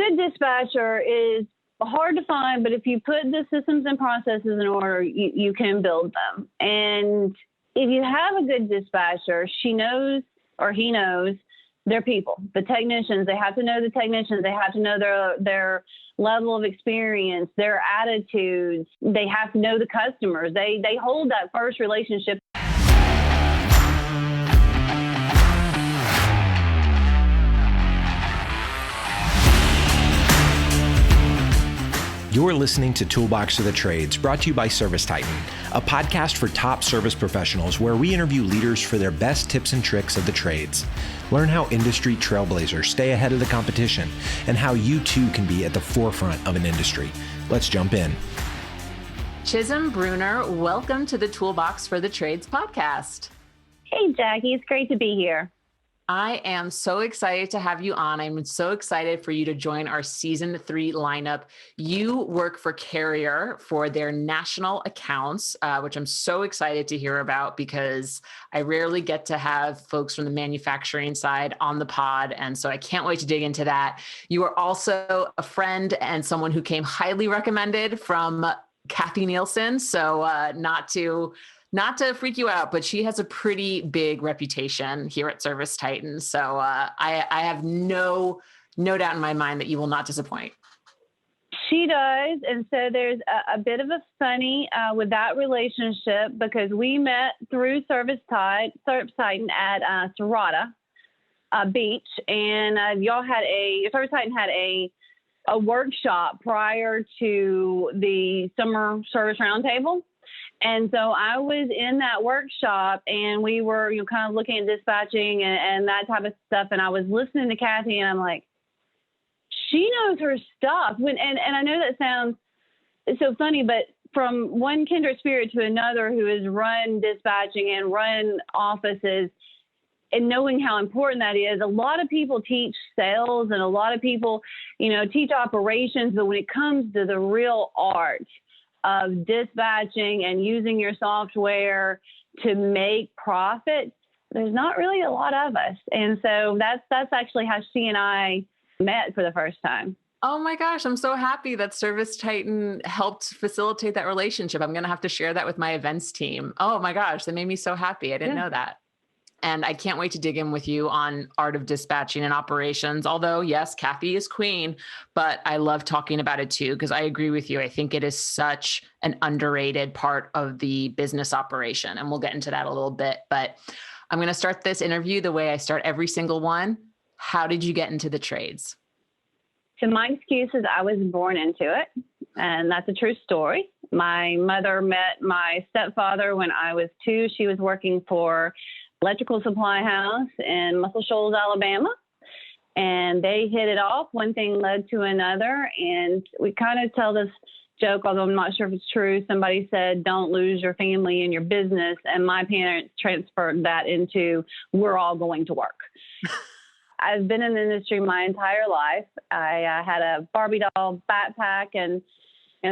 good dispatcher is hard to find, but if you put the systems and processes in order, you can build them. And if you have a good dispatcher, she knows or he knows their people, the technicians. They have to know the technicians. They have to know their level of experience, their attitudes. They have to know the customers. They hold that first relationship. You're listening to Toolbox of the Trades, brought to you by ServiceTitan, a podcast for top service professionals where we interview leaders for their best tips and tricks of the trades. Learn how industry trailblazers stay ahead of the competition and how you too can be at the forefront of an industry. Let's jump in. Chisholm, Brunner, welcome to the Toolbox for the Trades podcast. Hey, Jackie, it's great to be here. I am so excited to have you on. I'm so excited for you to join our season 3 lineup. You work for Carrier for their national accounts, which I'm so excited to hear about because I rarely get to have folks from the manufacturing side on the pod. And so I can't wait to dig into that. You are also a friend and someone who came highly recommended from Kathy Nielsen. So not to freak you out, but she has a pretty big reputation here at ServiceTitan. So I have no doubt in my mind that you will not disappoint. She does. And so there's a bit of a funny with that relationship because we met through ServiceTitan at Serrata Beach. And ServiceTitan had a workshop prior to the summer service roundtable. And so I was in that workshop and we were, kind of looking at dispatching and that type of stuff. And I was listening to Kathy and I'm like, she knows her stuff. And I know that sounds so funny, but from one kindred spirit to another who has run dispatching and run offices and knowing how important that is, a lot of people teach sales and a lot of people, teach operations. But when it comes to the real art of dispatching and using your software to make profit, there's not really a lot of us. And so that's actually how she and I met for the first time. Oh my gosh, I'm so happy that ServiceTitan helped facilitate that relationship. I'm going to have to share that with my events team. Oh my gosh, that made me so happy. I didn't know that. And I can't wait to dig in with you on art of dispatching and operations. Although, yes, Kathy is queen, but I love talking about it too, because I agree with you. I think it is such an underrated part of the business operation. And we'll get into that a little bit. But I'm going to start this interview the way I start every single one. How did you get into the trades? So my excuse is I was born into it. And that's a true story. My mother met my stepfather when I was 2. She was working for electrical supply house in Muscle Shoals, Alabama. And they hit it off. One thing led to another. And we kind of tell this joke, although I'm not sure if it's true. Somebody said, don't lose your family and your business. And my parents transferred that into, we're all going to work. I've been in the industry my entire life. I had a Barbie doll backpack and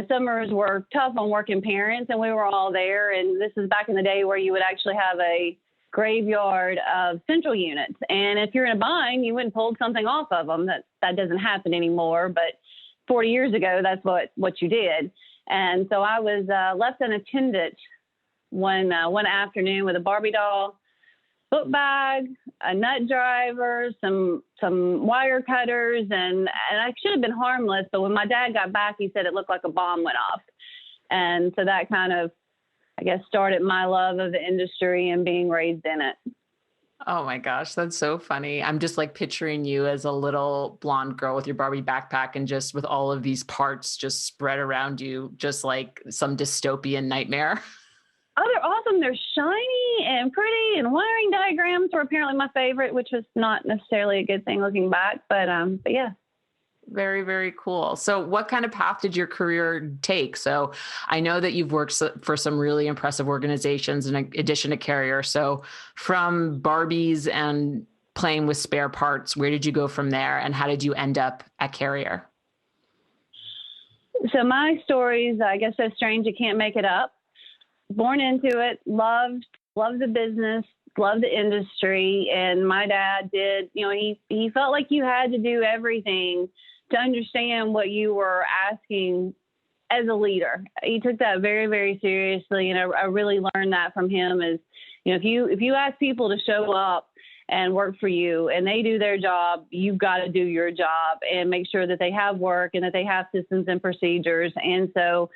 summers were tough on working parents and we were all there. And this is back in the day where you would actually have a graveyard of central units. And if you're in a bind, you wouldn't pull something off of them. That doesn't happen anymore. But 40 years ago, that's what you did. And so I was left unattended one afternoon with a Barbie doll, book bag, a nut driver, some wire cutters, and I should have been harmless. But when my dad got back, he said it looked like a bomb went off. And so that kind of, I guess, started my love of the industry and being raised in it. Oh my gosh, that's so funny. I'm just like picturing you as a little blonde girl with your Barbie backpack and just with all of these parts just spread around you, just like some dystopian nightmare. Oh, they're awesome. They're shiny and pretty, and wiring diagrams were apparently my favorite, which was not necessarily a good thing looking back, but yeah. Very, very cool. So what kind of path did your career take? So I know that you've worked for some really impressive organizations in addition to Carrier. So from Barbies and playing with spare parts, where did you go from there? And how did you end up at Carrier? So my story's, I guess, so strange you can't make it up. Born into it, loved the business, loved the industry. And my dad did, he felt like you had to do everything to understand what you were asking as a leader. He took that very, very seriously. And I really learned that from him is, if you ask people to show up and work for you and they do their job, you've got to do your job and make sure that they have work and that they have systems and procedures. And so,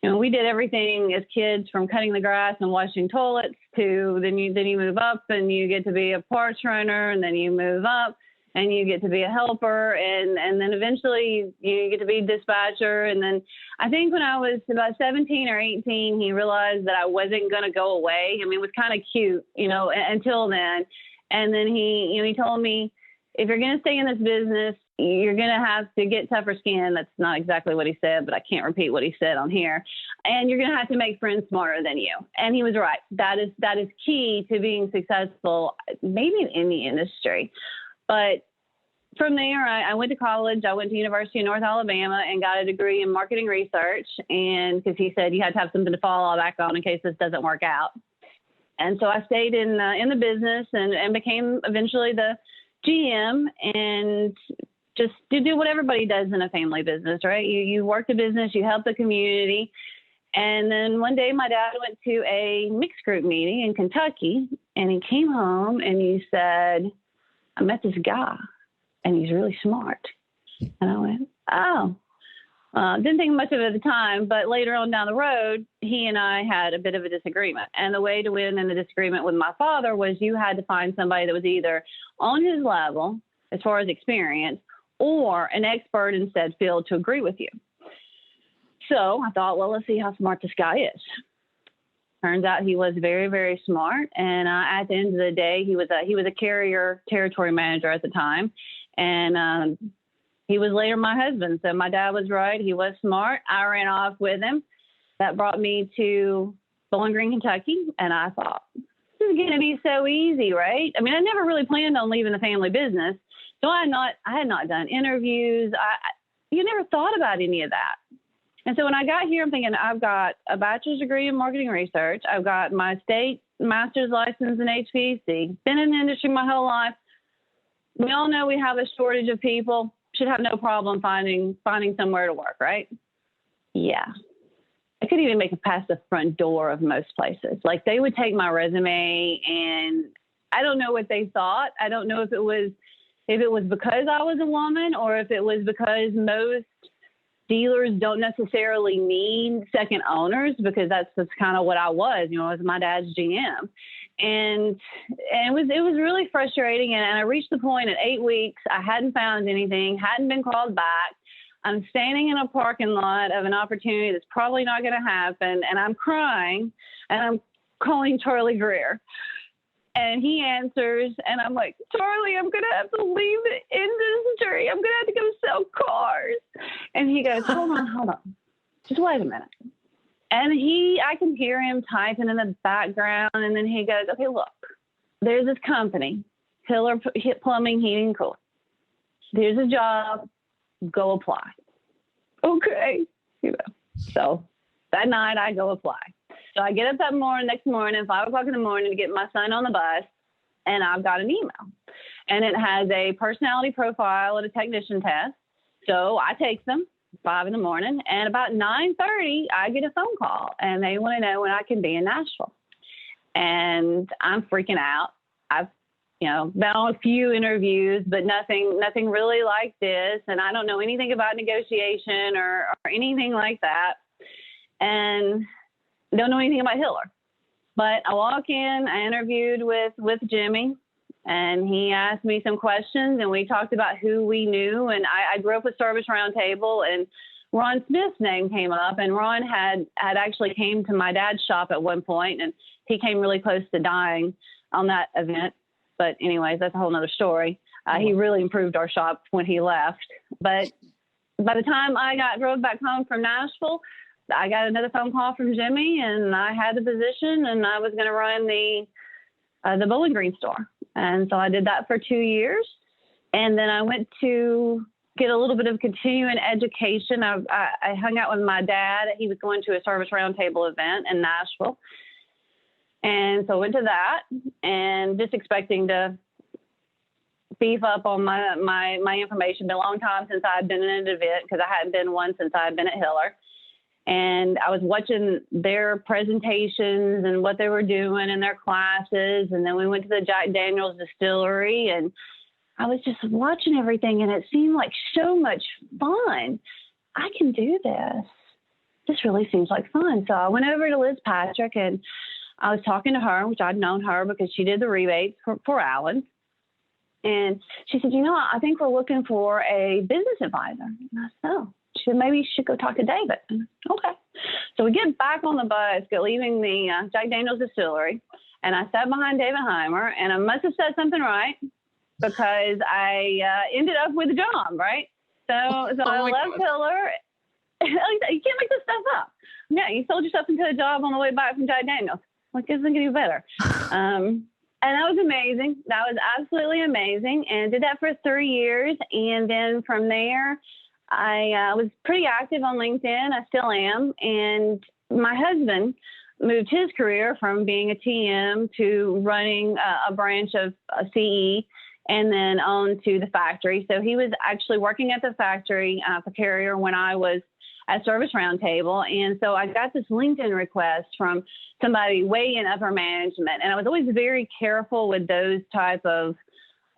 we did everything as kids from cutting the grass and washing toilets to then you move up and you get to be a parts runner, and then you move up and you get to be a helper, and then eventually you get to be dispatcher. And then I think when I was about 17 or 18, he realized that I wasn't going to go away. I mean, it was kind of cute, until then. And then he told me, if you're going to stay in this business, you're going to have to get tougher skin. That's not exactly what he said, but I can't repeat what he said on here. And you're going to have to make friends smarter than you. And he was right. That is key to being successful, maybe in any industry. But from there, I went to college. I went to University of North Alabama and got a degree in marketing research. And because he said you had to have something to fall back on in case this doesn't work out. And so I stayed in the business and became eventually the GM, and just to do what everybody does in a family business, right? You work the business, you help the community. And then one day my dad went to a mixed group meeting in Kentucky, and he came home and he said, I met this guy and he's really smart. And I went, oh. Didn't think much of it at the time, but later on down the road, he and I had a bit of a disagreement. And the way to win in the disagreement with my father was you had to find somebody that was either on his level as far as experience or an expert in said field to agree with you. So I thought, well, let's see how smart this guy is. Turns out he was very, very smart. And at the end of the day, he was a carrier territory manager at the time. And he was later my husband. So my dad was right. He was smart. I ran off with him. That brought me to Bowling Green, Kentucky. And I thought, this is going to be so easy, right? I mean, I never really planned on leaving the family business. So I had not done interviews. You never thought about any of that. And so when I got here, I'm thinking, I've got a bachelor's degree in marketing research. I've got my state master's license in HVAC. Been in the industry my whole life. We all know we have a shortage of people. Should have no problem finding somewhere to work, right? Yeah. I couldn't even make it past the front door of most places. Like, they would take my resume, and I don't know what they thought. I don't know if it was because I was a woman, or if it was because most dealers don't necessarily need second owners, because that's kind of what I was. I was my dad's GM. And it was really frustrating. And I reached the point at 8 weeks, I hadn't found anything, hadn't been called back. I'm standing in a parking lot of an opportunity that's probably not going to happen. And I'm crying, and I'm calling Charlie Greer. And he answers, and I'm like, Charlie, I'm going to have to leave the industry. I'm going to have to go sell cars. And he goes, hold on. Just wait a minute. And I can hear him typing in the background. And then he goes, okay, look, there's this company, Pillar Plumbing, Heating, and Cooling. There's a job. Go apply. Okay. So that night I go apply. So I get up that next morning, 5 o'clock in the morning, to get my son on the bus. And I've got an email. And it has a personality profile and a technician test. So I take them. 5 in the morning, and about 9:30, I get a phone call, and they want to know when I can be in Nashville. And I'm freaking out. I've, been on a few interviews, but nothing really like this. And I don't know anything about negotiation or anything like that. And don't know anything about Hiller. But I walk in, I interviewed with Jimmy, and he asked me some questions, and we talked about who we knew. And I grew up with Service Roundtable, and Ron Smith's name came up. And Ron had actually came to my dad's shop at one point, and he came really close to dying on that event. But anyways, that's a whole nother story. He really improved our shop when he left. But by the time I drove back home from Nashville, I got another phone call from Jimmy, and I had the position, and I was going to run the Bowling Green store. And so I did that for 2 years. And then I went to get a little bit of continuing education. I hung out with my dad. He was going to a Service Roundtable event in Nashville. And so I went to that, and just expecting to beef up on my information. Been a long time since I've been in an event, because I hadn't been one since I'd been at Hiller. And I was watching their presentations and what they were doing in their classes. And then we went to the Jack Daniel's distillery, and I was just watching everything, and it seemed like so much fun. I can do this. This really seems like fun. So I went over to Liz Patrick, and I was talking to her, which I'd known her because she did the rebates for Allen. And she said, I think we're looking for a business advisor. And I said, oh. She said, maybe you should go talk to David. Okay. So we get back on the bus, leaving the Jack Daniel's distillery, and I sat behind David Heimer, and I must have said something right, because I ended up with a job, right? So I left Hiller. You can't make this stuff up. Yeah, you sold yourself into a job on the way back from Jack Daniel's. Like, it doesn't get any better. And that was amazing. That was absolutely amazing. And did that for 3 years. And then from there, I was pretty active on LinkedIn. I still am. And my husband moved his career from being a TM to running a branch of CE, and then on to the factory. So he was actually working at the factory for Carrier when I was at Service Roundtable. And so I got this LinkedIn request from somebody way in upper management. And I was always very careful with those type of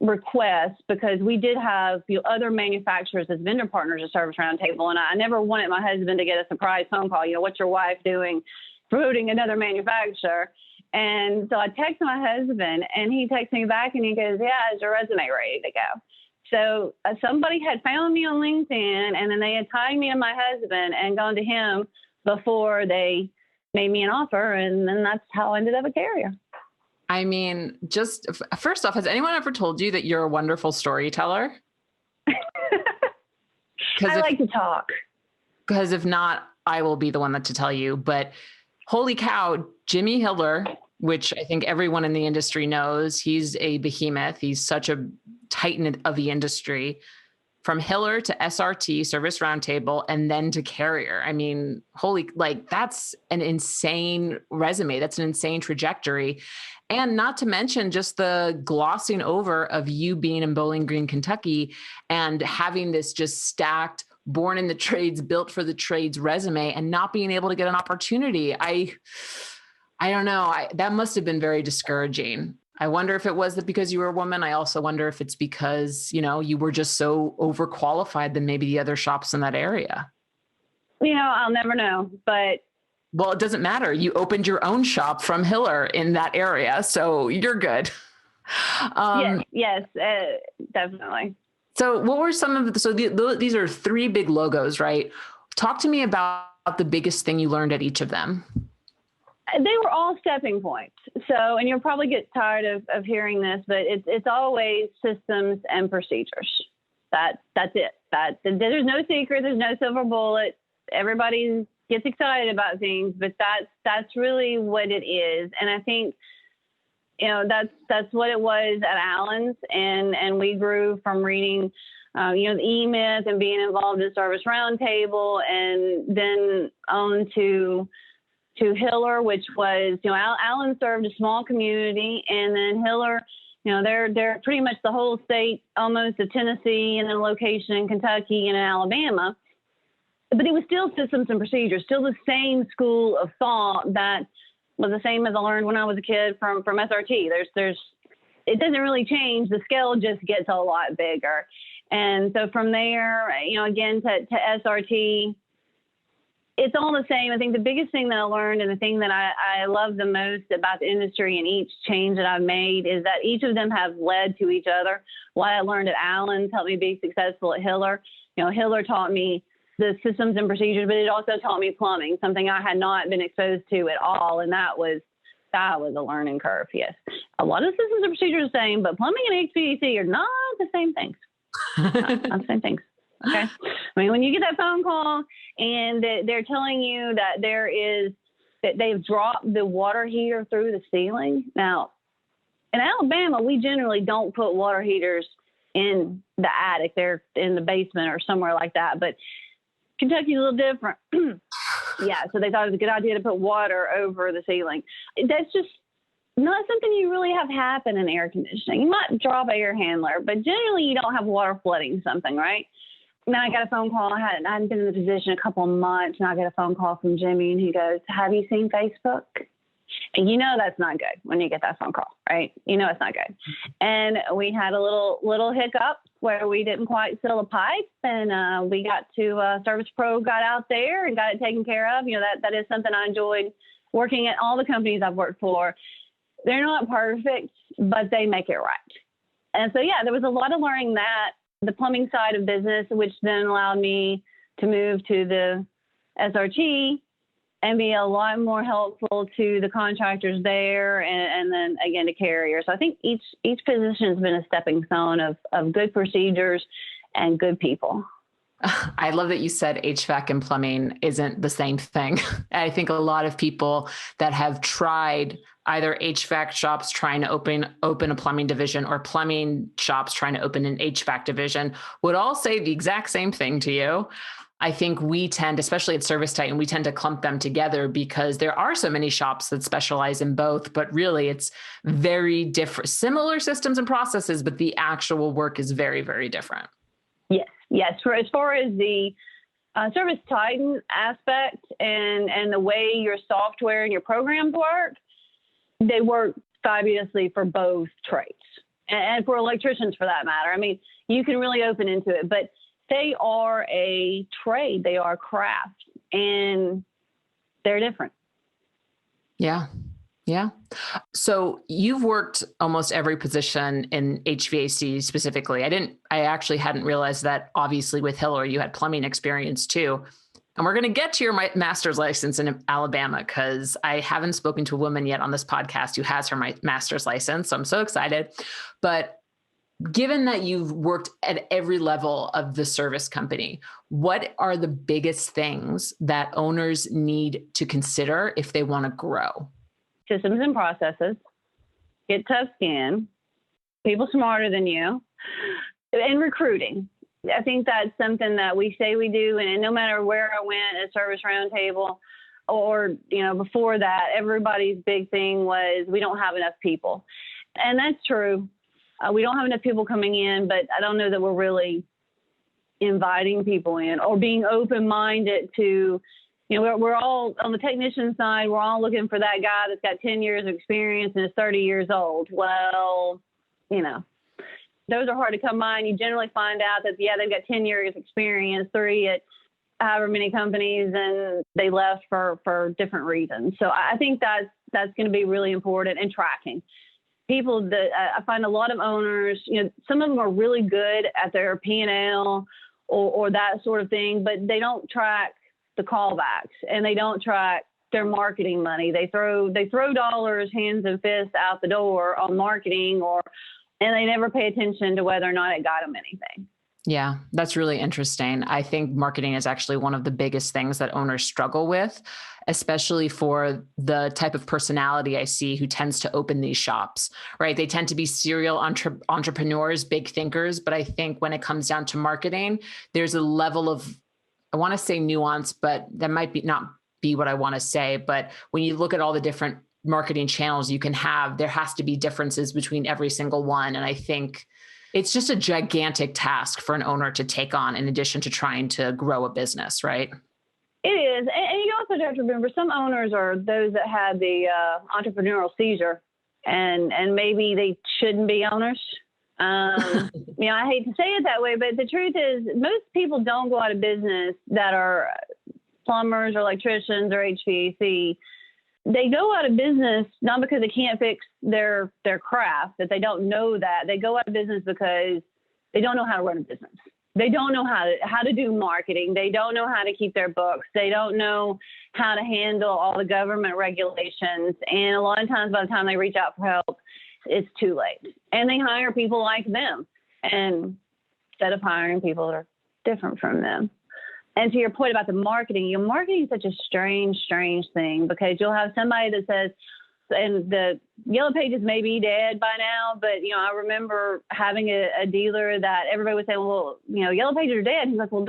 requests, because we did have other manufacturers as vendor partners at Service Roundtable. And I never wanted my husband to get a surprise phone call, what's your wife doing, promoting another manufacturer? And so I texted my husband, and he texted me back, and he goes, yeah, is your resume ready to go? So somebody had found me on LinkedIn, and then they had tagged me and my husband and gone to him before they made me an offer. And then that's how I ended up at Carrier. I mean, just first off, has anyone ever told you that you're a wonderful storyteller? I like to talk. Because if not, I will be the one to tell you. But holy cow, Jimmy Hiller, which I think everyone in the industry knows, he's a behemoth. He's such a titan of the industry. From Hiller to SRT, Service Roundtable, and then to Carrier. I mean, that's an insane resume. That's an insane trajectory. And not to mention just the glossing over of you being in Bowling Green, Kentucky, and having this just stacked, born in the trades, built for the trades resume, and not being able to get an opportunity. I don't know. That must have been very discouraging. I wonder if it was that because you were a woman. I also wonder if it's because, you were just so overqualified than maybe the other shops in that area. I'll never know, but. Well, it doesn't matter. You opened your own shop from Hiller in that area, so you're good. Yes, definitely. So what were some of these are 3 big logos, right? Talk to me about the biggest thing you learned at each of them. They were all stepping points. So, and you'll probably get tired of hearing this, but it's always systems and procedures. That's it. There's no secret. There's no silver bullet. Everybody gets excited about things, but that's really what it is. And I think, that's what it was at Allen's. And we grew from reading, the E-Myth and being involved in Service Roundtable, and then on to Hiller, which was, Allen served a small community, and then Hiller, they're pretty much the whole state, almost of Tennessee, and then location in Kentucky and in Alabama. But it was still systems and procedures, still the same school of thought that was the same as I learned when I was a kid from SRT. It doesn't really change. The scale just gets a lot bigger. And so from there, again, to SRT, it's all the same. I think the biggest thing that I learned, and the thing that I love the most about the industry and each change that I've made, is that each of them have led to each other. What I learned at Allen's helped me be successful at Hiller. Hiller taught me the systems and procedures, but it also taught me plumbing, something I had not been exposed to at all. And that was a learning curve. Yes. A lot of systems and procedures are the same, but plumbing and HVAC are not the same things. not the same things. Okay. I mean, when you get that phone call and they're telling you that that they've dropped the water heater through the ceiling. Now, in Alabama, we generally don't put water heaters in the attic. They're in the basement or somewhere like that. But Kentucky's a little different. Yeah. So they thought it was a good idea to put water over the ceiling. not something you really have happen in air conditioning. You might drop an air handler, but generally you don't have water flooding something, right? And then I got a phone call. I hadn't been in the position a couple of months, and I got a phone call from Jimmy, and he goes, "Have you seen Facebook?" And you know that's not good when you get that phone call, right? You know it's not good. And we had a little hiccup where we didn't quite seal a pipe, and we got to Service Pro got out there and got it taken care of. You know, that is something I enjoyed working at all the companies I've worked for. They're not perfect, but they make it right. And so, yeah, there was a lot of learning that. The plumbing side of business, which then allowed me to move to the SRT and be a lot more helpful to the contractors there, and then again to carriers. So I think each position has been a stepping stone of good procedures and good people. I love that you said HVAC and plumbing isn't the same thing. I think a lot of people that have tried either HVAC shops trying to open a plumbing division or plumbing shops trying to open an HVAC division would all say the exact same thing to you. I think we tend, especially at ServiceTitan, we tend to clump them together because there are so many shops that specialize in both, but really it's very different, similar systems and processes, but the actual work is very, very different. Yes. As far as the ServiceTitan aspect and the way your software and your programs work, they work fabulously for both trades and for electricians for that matter. I mean, you can really open into it, but they are a trade, they are craft, and they're different. Yeah. So you've worked almost every position in HVAC specifically. I actually hadn't realized that obviously with Hillary, you had plumbing experience too. And we're going to get to your master's license in Alabama because I haven't spoken to a woman yet on this podcast who has her master's license. So I'm so excited. But given that you've worked at every level of the service company, what are the biggest things that owners need to consider if they want to grow? Systems and processes, get tough skin, people smarter than you, and recruiting. I think that's something that we say we do. And no matter where I went at Service Roundtable or, before that, everybody's big thing was we don't have enough people. And that's true. We don't have enough people coming in, but I don't know that we're really inviting people in or being open-minded to, we're all on the technician side, we're all looking for that guy that's got 10 years of experience and is 30 years old. Well, those are hard to come by, and you generally find out that, they've got 10 years experience, 3 at however many companies, and they left for different reasons. So I think that's going to be really important, and tracking. People that I find a lot of owners, some of them are really good at their P&L or that sort of thing, but they don't track the callbacks and they don't track their marketing money. They throw dollars, hands and fists out the door on marketing, and they never pay attention to whether or not it got them anything. Yeah, that's really interesting. I think marketing is actually one of the biggest things that owners struggle with, especially for the type of personality I see who tends to open these shops, right? They tend to be serial entrepreneurs, big thinkers. But I think when it comes down to marketing, there's a level of, I want to say nuance, but that might not be what I want to say. But when you look at all the different marketing channels you can have, there has to be differences between every single one. And I think it's just a gigantic task for an owner to take on in addition to trying to grow a business, right? It is. And you also have to remember some owners are those that have the entrepreneurial seizure and maybe they shouldn't be owners. I hate to say it that way, but the truth is most people don't go out of business that are plumbers or electricians or HVAC. They go out of business not because they can't fix their craft, that they don't know that. They go out of business because they don't know how to run a business. They don't know how to do marketing. They don't know how to keep their books. They don't know how to handle all the government regulations. And a lot of times by the time they reach out for help, it's too late. And they hire people like them instead of hiring people that are different from them. And to your point about the marketing, marketing is such a strange thing because you'll have somebody that says, and the Yellow Pages may be dead by now, but, I remember having a dealer that everybody was saying, well, Yellow Pages are dead. He's like, well,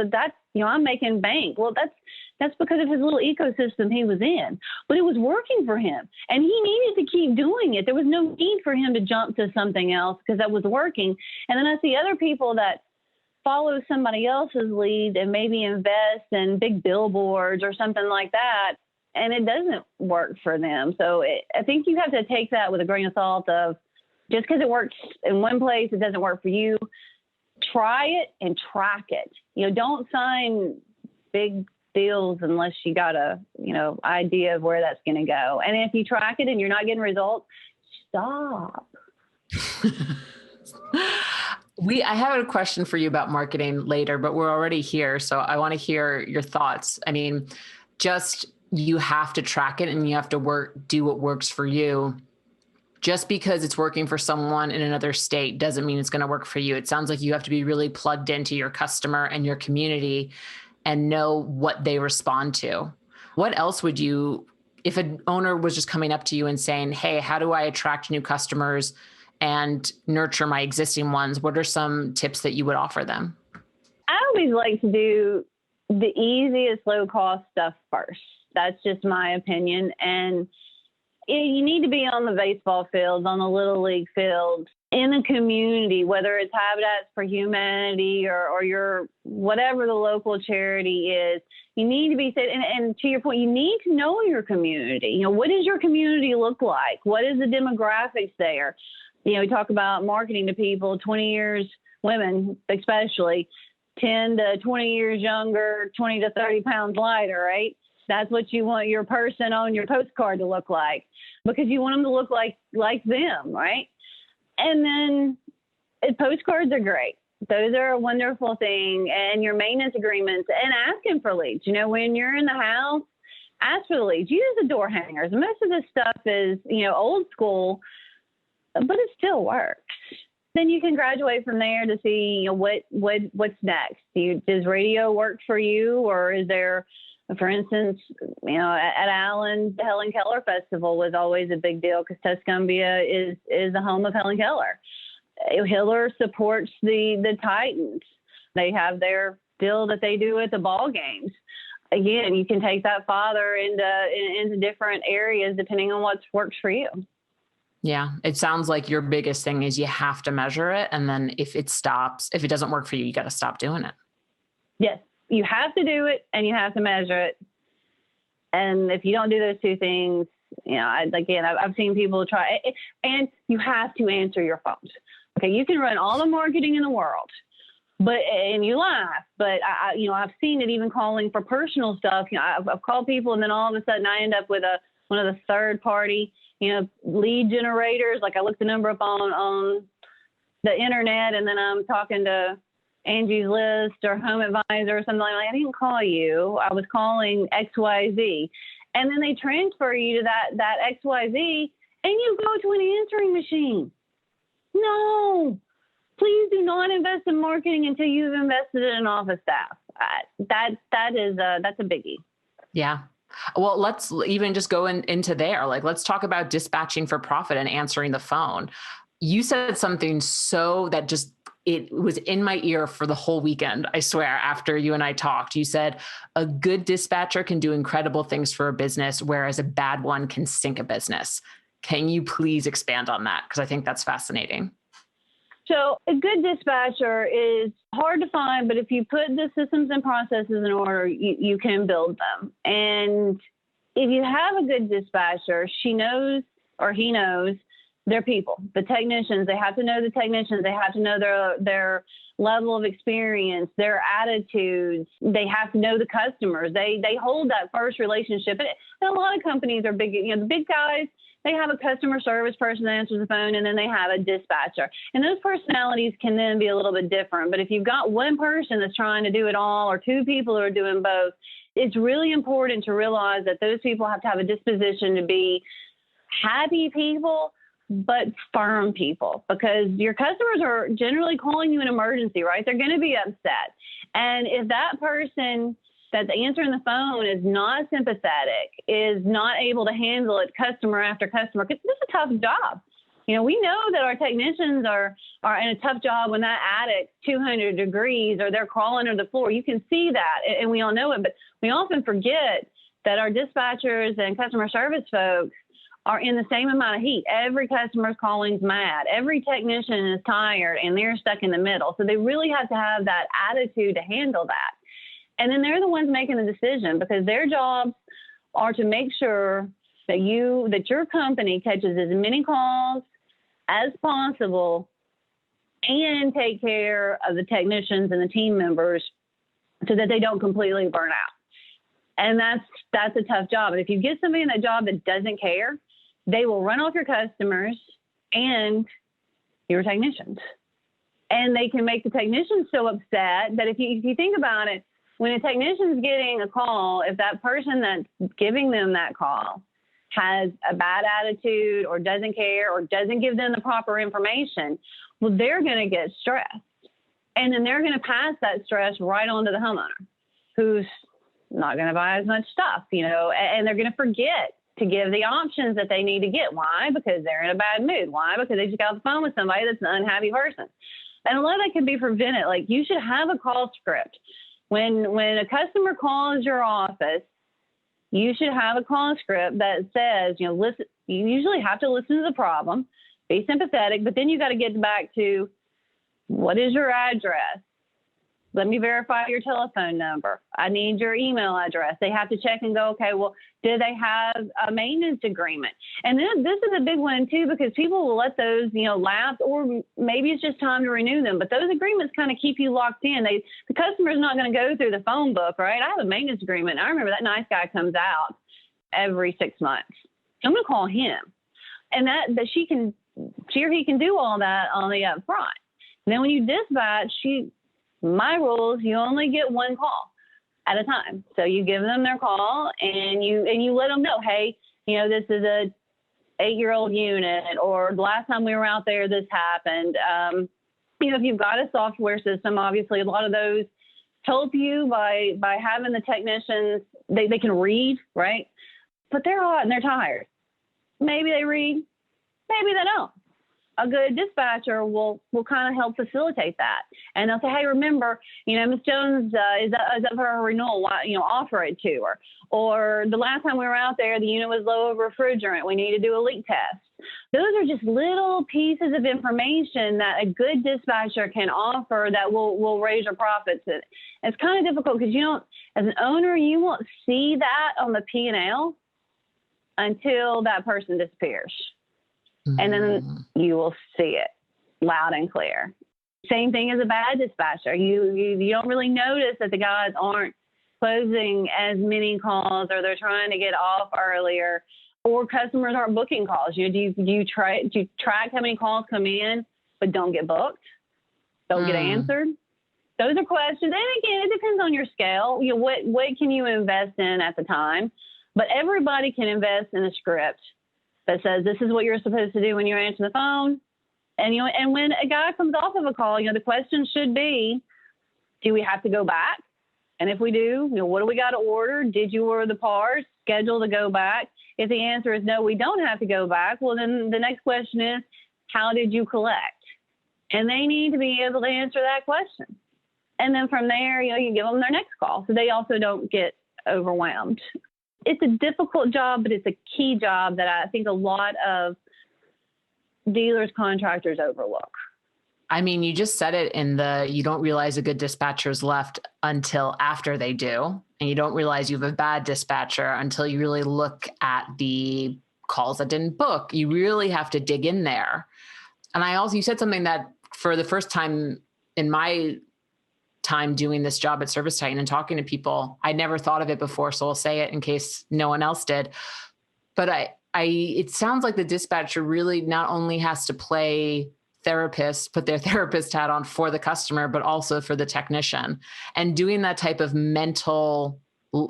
I'm making bank. Well, that's because of his little ecosystem he was in, but it was working for him and he needed to keep doing it. There was no need for him to jump to something else because that was working. And then I see other people that follow somebody else's lead and maybe invest in big billboards or something like that, and it doesn't work for them. So I think you have to take that with a grain of salt of just because it works in one place, it doesn't work for you. Try it and track it. Don't sign big deals unless you got a, idea of where that's going to go. And if you track it and you're not getting results, stop. I have a question for you about marketing later, but we're already here. So I want to hear your thoughts. I mean, you have to track it and you have to do what works for you. Just because it's working for someone in another state doesn't mean it's going to work for you. It sounds like you have to be really plugged into your customer and your community and know what they respond to. What else would you, if an owner was just coming up to you and saying, hey, how do I attract new customers and nurture my existing ones? What are some tips that you would offer them? I always like to do the easiest, low cost stuff first. That's just my opinion. And you need to be on the baseball fields, on the little league fields, in a community, whether it's Habitats for Humanity or your whatever the local charity is. You need to be, and to your point, you need to know your community. What does your community look like? What is the demographics there? We talk about marketing to people 20 years, women especially, 10 to 20 years younger, 20 to 30 pounds lighter, right? That's what you want your person on your postcard to look like, because you want them to look like them, right? And then postcards are great. Those are a wonderful thing. And your maintenance agreements and asking for leads. When you're in the house, ask for the leads. Use the door hangers. Most of this stuff is, old school, but it still works. Then you can graduate from there to see what's next. Does radio work for you, or is there, for instance, at Allen, the Helen Keller Festival was always a big deal because Tuscumbia is the home of Helen Keller. Hiller supports the Titans. They have their deal that they do at the ball games. Again, you can take that father into different areas depending on what works for you. Yeah. It sounds like your biggest thing is you have to measure it. And then if it doesn't work for you, you got to stop doing it. Yes. You have to do it and you have to measure it. And if you don't do those two things, I've seen people try it, and you have to answer your phones. Okay. You can run all the marketing in the world, and you laugh, but I've seen it even calling for personal stuff. I've called people and then all of a sudden I end up with one of the third party, lead generators. Like I look the number up on the internet and then I'm talking to Angie's List or Home Advisor or something like that. I didn't call you. I was calling XYZ. And then they transfer you to that XYZ and you go to an answering machine. No, please do not invest in marketing until you've invested in an office staff. That's a biggie. Yeah. Well, let's even just go into there. Like, let's talk about dispatching for profit and answering the phone. You said something it was in my ear for the whole weekend. I swear, after you and I talked, you said a good dispatcher can do incredible things for a business, whereas a bad one can sink a business. Can you please expand on that? Because I think that's fascinating. So a good dispatcher is hard to find, but if you put the systems and processes in order, you can build them. And if you have a good dispatcher, she knows or he knows their people, the technicians. They have to know the technicians. They have to know their level of experience, their attitudes. They have to know the customers. They hold that first relationship. And a lot of companies are big, the big guys, they have a customer service person that answers the phone, and then they have a dispatcher. And those personalities can then be a little bit different. But if you've got one person that's trying to do it all or two people who are doing both, it's really important to realize that those people have to have a disposition to be happy people, but firm people, because your customers are generally calling you an emergency, right? They're going to be upset. And if that person that's answering the phone is not sympathetic, is not able to handle it customer after customer, because this is a tough job. We know that our technicians are in a tough job when that attic's 200 degrees or they're crawling under the floor. You can see that, and we all know it, but we often forget that our dispatchers and customer service folks are in the same amount of heat. Every customer's calling's mad. Every technician is tired, and they're stuck in the middle. So they really have to have that attitude to handle that. And then they're the ones making the decision, because their jobs are to make sure that your company catches as many calls as possible and take care of the technicians and the team members so that they don't completely burn out. And that's a tough job. And if you get somebody in that job that doesn't care, they will run off your customers and your technicians. And they can make the technicians so upset that if you think about it, when a technician's getting a call, if that person that's giving them that call has a bad attitude or doesn't care or doesn't give them the proper information, well, they're going to get stressed. And then they're going to pass that stress right on to the homeowner, who's not going to buy as much stuff, and they're going to forget to give the options that they need to get. Why? Because they're in a bad mood. Why? Because they just got off the phone with somebody that's an unhappy person. And a lot of that can be prevented. Like, you should have a call script. When a customer calls your office, you should have a call script that says, listen, you usually have to listen to the problem, be sympathetic, but then you got to get back to, what is your address? Let me verify your telephone number. I need your email address. They have to check and go, okay, well, do they have a maintenance agreement? And then this is a big one too, because people will let those, lapse, or maybe it's just time to renew them. But those agreements kind of keep you locked in. The customer's not going to go through the phone book, right? I have a maintenance agreement. I remember that nice guy comes out every 6 months. I'm going to call him. And that she or he can do all that on the up front. And then when you dispatch, my rules, you only get one call at a time. So you give them their call and you let them know, hey, this is a 8-year-old unit, or the last time we were out there, this happened. If you've got a software system, obviously a lot of those help you by having the technicians, they can read, right? But they're hot and they're tired. Maybe they read, maybe they don't. A good dispatcher will kind of help facilitate that. And they'll say, hey, remember, Ms. Jones is up for her renewal. Offer it to her. Or the last time we were out there, the unit was low of refrigerant. We need to do a leak test. Those are just little pieces of information that a good dispatcher can offer that will raise your profits. It's kind of difficult because as an owner, you won't see that on the P&L until that person disappears. And then you will see it loud and clear. Same thing as a bad dispatcher. You don't really notice that the guys aren't closing as many calls, or they're trying to get off earlier, or customers aren't booking calls. Do you track how many calls come in but don't get booked, don't get answered? Those are questions. And again, it depends on your scale. What can you invest in at the time? But everybody can invest in a script that says this is what you're supposed to do when you answer the phone. And when a guy comes off of a call, the question should be, do we have to go back? And if we do, what do we got to order? Did you order the parts? Schedule to go back? If the answer is no, we don't have to go back, well, then the next question is, how did you collect? And they need to be able to answer that question. And then from there, you give them their next call so they also don't get overwhelmed. It's a difficult job, but it's a key job that I think a lot of dealers, contractors overlook. I mean, you just said it you don't realize a good dispatcher's left until after they do. And you don't realize you have a bad dispatcher until you really look at the calls that didn't book. You really have to dig in there. And you said something that for the first time in my time doing this job at ServiceTitan and talking to people, I never thought of it before. So I'll say it in case no one else did. But it sounds like the dispatcher really not only has to play therapist, put their therapist hat on for the customer, but also for the technician. And doing that type of mental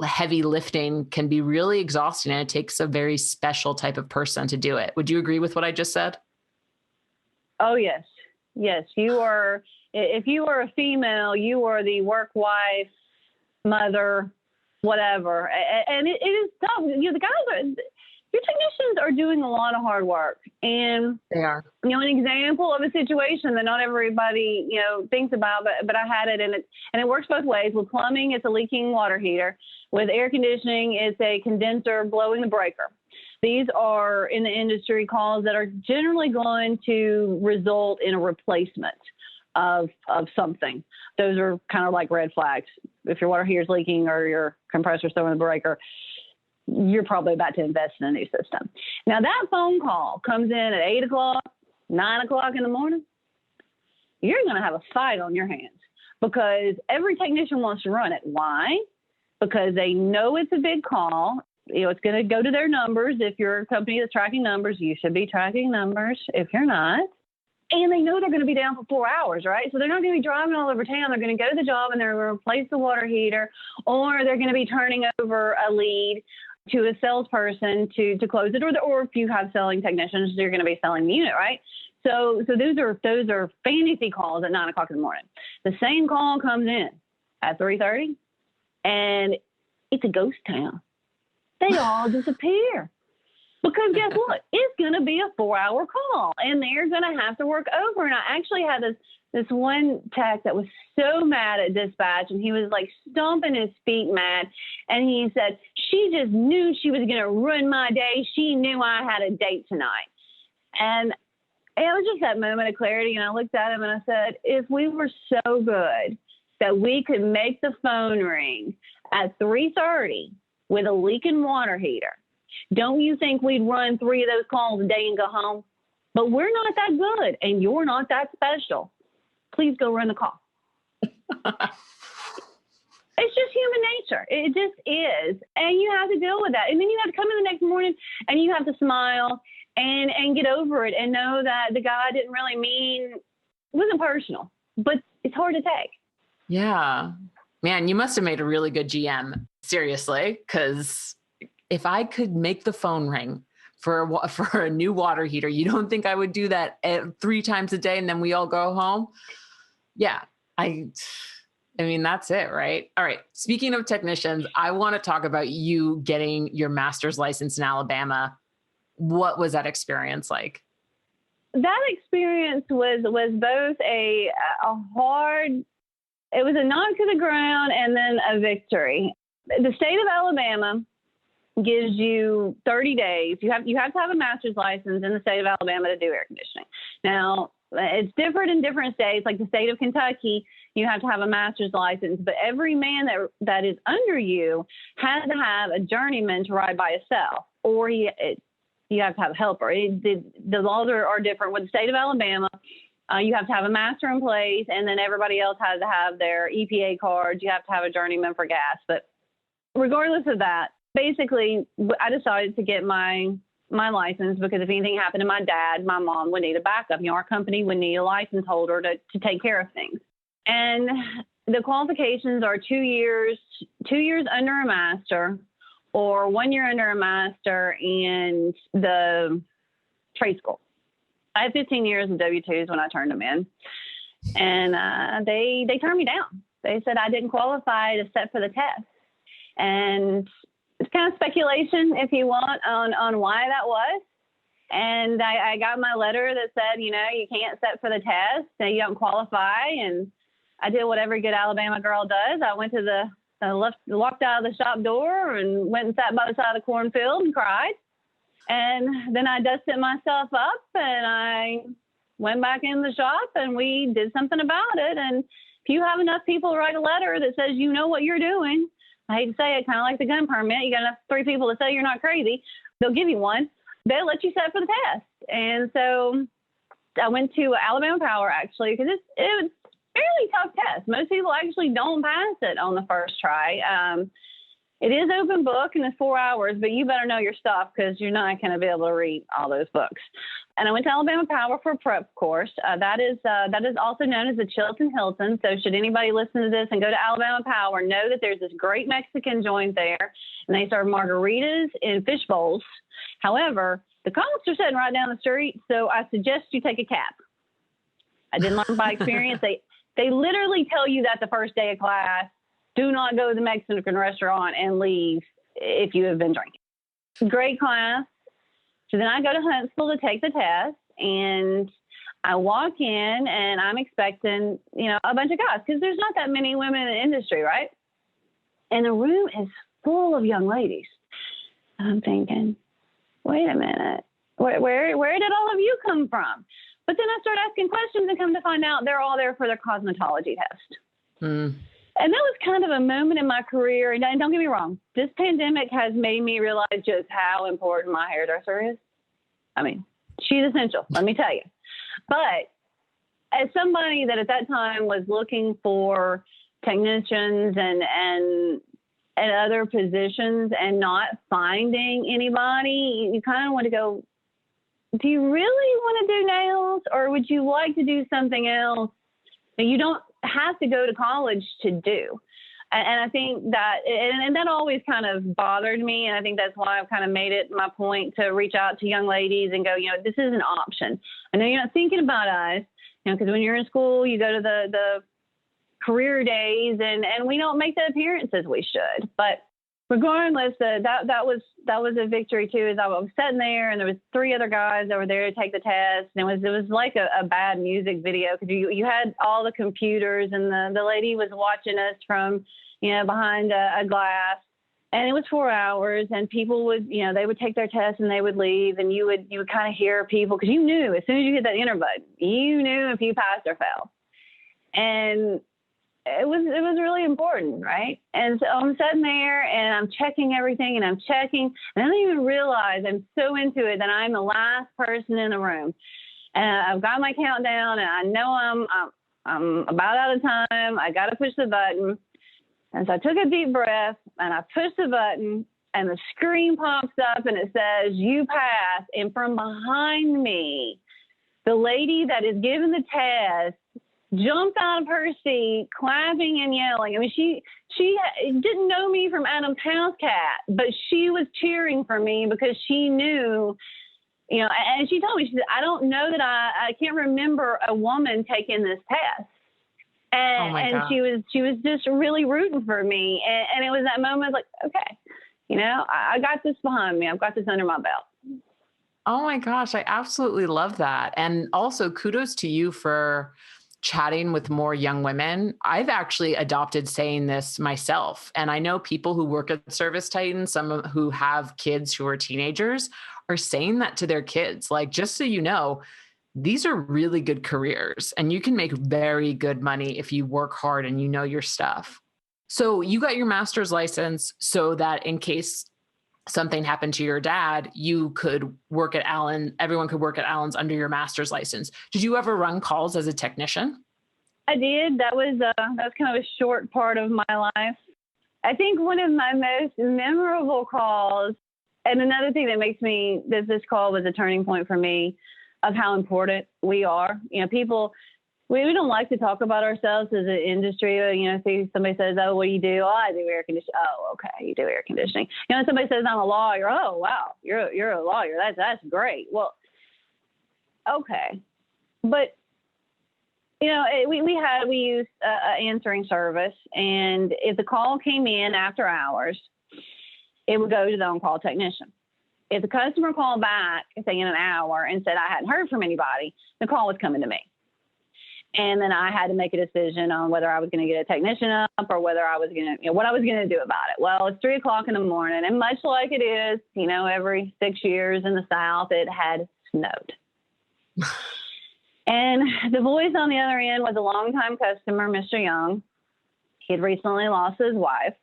heavy lifting can be really exhausting. And it takes a very special type of person to do it. Would you agree with what I just said? Oh, yes. Yes. If you are a female, you are the work wife, mother, whatever. And it is tough. The guys your technicians are doing a lot of hard work. And They are. an example of a situation that not everybody, thinks about, but I had it, and it works both ways. With plumbing, it's a leaking water heater. With air conditioning, it's a condenser blowing the breaker. These are, in the industry, calls that are generally going to result in a replacement of something. Those are kind of like red flags. If your water heater is leaking or your compressor's throwing the breaker, you're probably about to invest in a new system. Now, that phone call comes in at 8 o'clock, 9 o'clock in the morning. You're going to have a fight on your hands because every technician wants to run it. Why? Because they know it's a big call. It's going to go to their numbers. If you're a company that's tracking numbers, you should be tracking numbers. If you're not, and they know they're going to be down for 4 hours, right? So they're not going to be driving all over town. They're going to go to the job and they're going to replace the water heater, or they're going to be turning over a lead to a salesperson to close it, or if you have selling technicians, you're going to be selling the unit, right? So those are fantasy calls at 9 o'clock in the morning. The same call comes in at 3:30, and it's a ghost town. They all disappear. Because guess what? It's going to be a 4-hour call, and they're going to have to work over. And I actually had this one tech that was so mad at dispatch, and he was like stomping his feet mad. And he said, she just knew she was going to ruin my day. She knew I had a date tonight. And it was just that moment of clarity. And I looked at him and I said, if we were so good that we could make the phone ring at 3:30 with a leaking water heater, don't you think we'd run 3 of those calls a day and go home? But we're not that good, and you're not that special. Please go run the call. It's just human nature. It just is. And you have to deal with that. And then you have to come in the next morning and you have to smile and get over it and know that the guy didn't really mean, it wasn't personal, but it's hard to take. Yeah. Man, you must have made a really good GM. Seriously, because if I could make the phone ring for a new water heater, you don't think I would do that 3 times a day and then we all go home? Yeah, I mean, that's it, right? All right. Speaking of technicians, I want to talk about you getting your master's license in Alabama. What was that experience like? That experience was both a hard, it was a knock to the ground and then a victory. The state of Alabama gives you 30 days. You have to have a master's license in the state of Alabama to do air conditioning. Now, it's different in different states. Like the state of Kentucky, you have to have a master's license, but every man that is under you has to have a journeyman to ride by himself, or you have to have a helper. The laws are different. With the state of Alabama, you have to have a master in place, and then everybody else has to have their EPA cards. You have to have a journeyman for gas. But regardless of that, basically, I decided to get my license because if anything happened to my dad, my mom would need a backup. Our company would need a license holder to take care of things. And the qualifications are 2 years under a master, or 1 year under a master and the trade school. I had 15 years of W-2s when I turned them in, and they turned me down. They said I didn't qualify to sit for the test. And it's kind of speculation, if you want, on why that was. And I got my letter that said, you can't sit for the test, and you don't qualify. And I did what every good Alabama girl does. I went to walked out of the shop door and went and sat by the side of the cornfield and cried. And then I dusted myself up and I went back in the shop and we did something about it. And if you have enough people write a letter that says you know what you're doing, I hate to say it, kind of like the gun permit, you got enough 3 people to say you're not crazy, they'll give you one. They'll let you sit for the test. And so I went to Alabama Power, actually, because it was a fairly tough test. Most people actually don't pass it on the first try. It is open book and it's 4 hours, but you better know your stuff because you're not going to be able to read all those books. And I went to Alabama Power for a prep course. That is also known as the Chilton Hilton. So should anybody listen to this and go to Alabama Power, know that there's this great Mexican joint there, and they serve margaritas in fish bowls. However, the cops are sitting right down the street, so I suggest you take a cab. I didn't learn by experience. They literally tell you that the first day of class. Do not go to the Mexican restaurant and leave if you have been drinking. Great class. So then I go to Huntsville to take the test, and I walk in and I'm expecting, a bunch of guys, because there's not that many women in the industry, right? And the room is full of young ladies. I'm thinking, wait a minute, where did all of you come from? But then I start asking questions and come to find out they're all there for their cosmetology test. And that was kind of a moment in my career. And don't get me wrong, this pandemic has made me realize just how important my hairdresser is. I mean, she's essential, let me tell you. But as somebody that at that time was looking for technicians and other positions and not finding anybody, you kind of want to go, do you really want to do nails, or would you like to do something else that you don't have to go to college to do? And I think that, and that always kind of bothered me. And I think that's why I've kind of made it my point to reach out to young ladies and go, this is an option. I know you're not thinking about us, because when you're in school, you go to the career days and we don't make the appearances we should. But regardless, that was a victory too. Is I was sitting there and there was 3 other guys that were there to take the test, and it was like a bad music video, because you had all the computers and the lady was watching us from behind a glass, and it was 4 hours, and people would they would take their test and they would leave, and you would kind of hear people, because you knew as soon as you hit that enter button, you knew if you passed or failed, and it was really important, right? And so I'm sitting there and I'm checking everything, and I'm checking, and I don't even realize I'm so into it that I'm the last person in the room, and I've got my countdown, and I know I'm about out of time. I got to push the button, and so I took a deep breath and I pushed the button, and the screen pops up and it says you passed, and from behind me, the lady that is giving the test jumped out of her seat, clapping and yelling. I mean, she didn't know me from Adam's House Cat, but she was cheering for me because she knew, and she told me, she said, I don't know that I can't remember a woman taking this test. And she was just really rooting for me. And it was that moment like, okay, I got this behind me. I've got this under my belt. Oh my gosh. I absolutely love that. And also kudos to you for chatting with more young women. I've actually adopted saying this myself. And I know people who work at ServiceTitan, some who have kids who are teenagers, are saying that to their kids. Like, just so you know, these are really good careers and you can make very good money if you work hard and you know your stuff. So you got your master's license so that in case something happened to your dad, you could work at Allen. Everyone could work at Allen's under your master's license. Did you ever run calls as a technician? I did. That was kind of a short part of my life. I think one of my most memorable calls, and another thing that makes me, this call was a turning point for me of how important we are. People, we don't like to talk about ourselves as an industry. See somebody says, oh, what do you do? Oh, I do air conditioning. Oh, okay. You do air conditioning. Somebody says I'm a lawyer. Oh, wow. You're a lawyer. That's great. Well, okay. But, we used answering service, and if the call came in after hours, it would go to the on-call technician. If the customer called back, say in an hour, and said I hadn't heard from anybody, the call was coming to me. And then I had to make a decision on whether I was going to get a technician up or whether I was going to, what I was going to do about it. Well, it's 3:00 in the morning, and much like it is, every 6 years in the South, it had snowed. And the voice on the other end was a longtime customer, Mr. Young. He had recently lost his wife.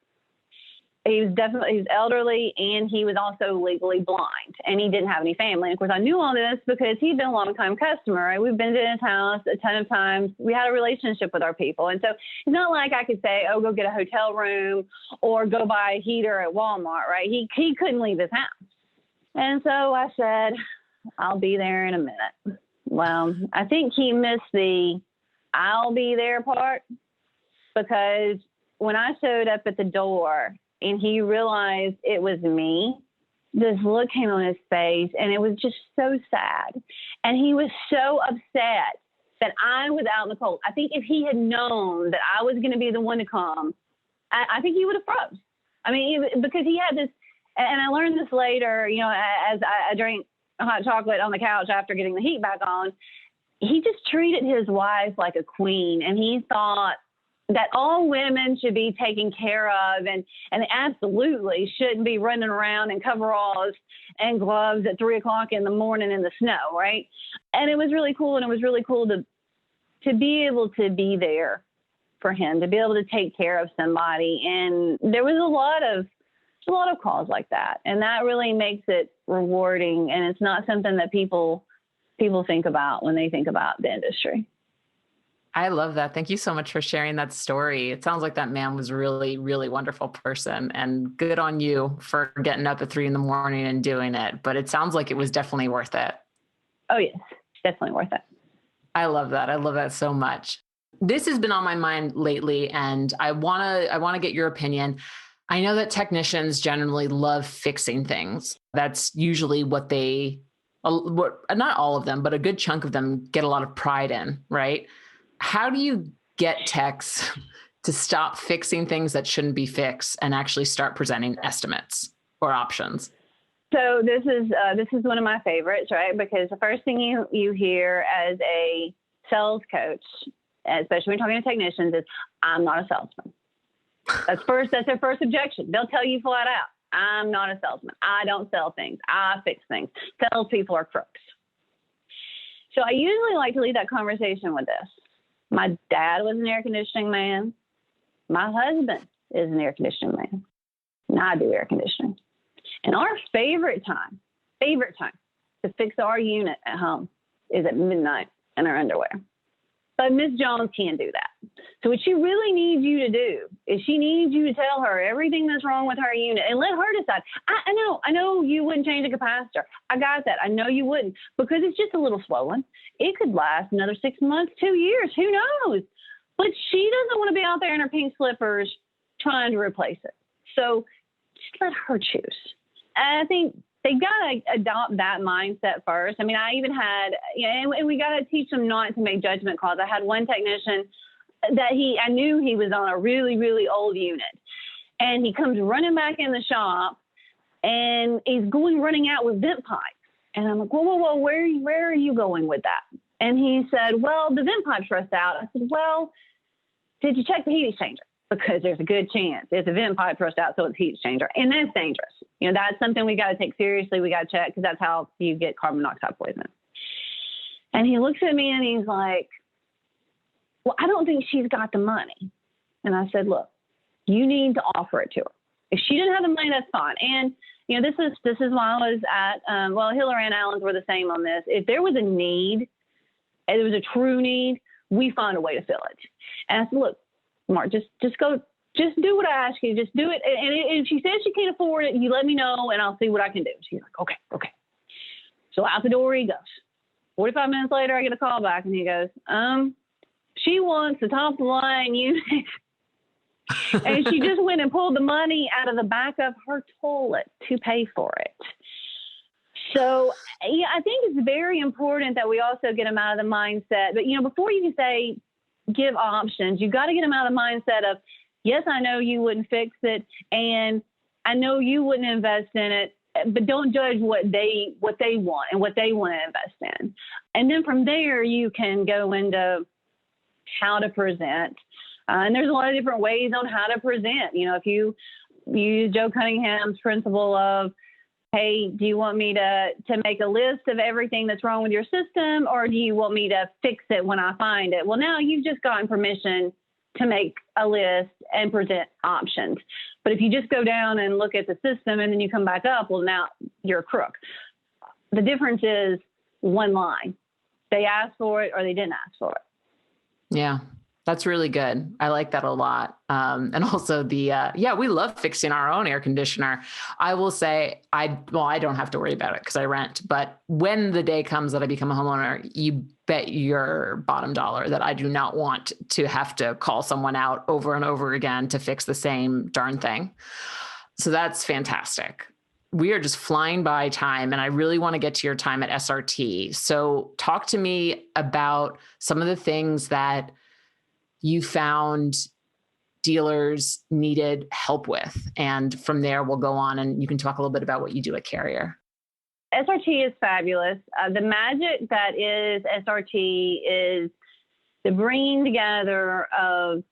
He was elderly, and he was also legally blind, and he didn't have any family. And of course, I knew all this because he'd been a longtime customer. Right? We've been to his house a ton of times. We had a relationship with our people. And so it's not like I could say, oh, go get a hotel room or go buy a heater at Walmart, right? He couldn't leave his house. And so I said, I'll be there in a minute. Well, I think he missed the I'll be there part, because when I showed up at the door, and he realized it was me, this look came on his face, and it was just so sad. And he was so upset that I was out in the cold. I think if he had known that I was going to be the one to come, I think he would have froze. I mean, because he had this, and I learned this later, as I drank hot chocolate on the couch after getting the heat back on. He just treated his wife like a queen, and he thought that all women should be taken care of, and absolutely shouldn't be running around in coveralls and gloves at 3 o'clock in the morning in the snow, right? And it was really cool, and it was really cool to be able to be there for him, to be able to take care of somebody. And there was a lot of calls like that, and that really makes it rewarding, and it's not something that people think about when they think about the industry. I love that. Thank you so much for sharing that story. It sounds like that man was really, really wonderful person, and good on you for getting up at 3 a.m. and doing it. But it sounds like it was definitely worth it. Oh yes, definitely worth it. I love that. I love that so much. This has been on my mind lately, and I want to get your opinion. I know that technicians generally love fixing things. That's usually what not all of them, but a good chunk of them get a lot of pride in, right? How do you get techs to stop fixing things that shouldn't be fixed and actually start presenting estimates or options? So this is one of my favorites, right? Because the first thing you hear as a sales coach, especially when talking to technicians, is I'm not a salesman. That's their first objection. They'll tell you flat out, I'm not a salesman. I don't sell things. I fix things. Salespeople are crooks. So I usually like to lead that conversation with this. My dad was an air conditioning man. My husband is an air conditioning man. And I do air conditioning. And our favorite time to fix our unit at home is at midnight in our underwear. But Ms. Jones can't do that. So what she really needs you to do is she needs you to tell her everything that's wrong with her unit and let her decide. I know you wouldn't change a capacitor. I got that. I know you wouldn't, because it's just a little swollen. It could last another 6 months, 2 years. Who knows? But she doesn't want to be out there in her pink slippers trying to replace it. So just let her choose. And I think they got to adopt that mindset first. I mean, I even had, and we got to teach them not to make judgment calls. I had one technician that I knew he was on a really, really old unit. And he comes running back in the shop, and he's running out with vent pipes. And I'm like, whoa, where are you going with that? And he said, well, the vent pipe's rust out. I said, well, did you check the heat exchanger? Because there's a good chance it's a vent pipe rust out, so it's a heat exchanger. And that's dangerous. That's something we got to take seriously. We got to check, because that's how you get carbon monoxide poisoning. And he looks at me and he's like, well, I don't think she's got the money. And I said, look, you need to offer it to her. If she didn't have the money, that's fine. And, this is why I was at, Hiller and Allen's were the same on this. If there was a need, and it was a true need, we find a way to fill it. And I said, look, Mark, just do what I ask you. Just do it. And if she says she can't afford it, you let me know, and I'll see what I can do. She's like, okay. So out the door he goes. 45 minutes later, I get a call back, and he goes, she wants the top of the line unit. And she just went and pulled the money out of the back of her toilet to pay for it. So I think it's very important that we also get them out of the mindset. But, before you can say give options, you got to get them out of the mindset of, yes, I know you wouldn't fix it, and I know you wouldn't invest in it, but don't judge what they want and what they want to invest in. And then from there, you can go into how to present. And there's a lot of different ways on how to present. If you use Joe Cunningham's principle of, hey, do you want me to make a list of everything that's wrong with your system, or do you want me to fix it when I find it? Well, now you've just gotten permission to make a list and present options. But if you just go down and look at the system and then you come back up, well, now you're a crook. The difference is one line. They asked for it or they didn't ask for it. Yeah. That's really good. I like that a lot. And also we love fixing our own air conditioner. I will say I don't have to worry about it because I rent, but when the day comes that I become a homeowner, you bet your bottom dollar that I do not want to have to call someone out over and over again to fix the same darn thing. So that's fantastic. We are just flying by time, and I really want to get to your time at SRT. So talk to me about some of the things that you found dealers needed help with. And from there, we'll go on and you can talk a little bit about what you do at Carrier. SRT is fabulous. The magic that is SRT is the bringing together of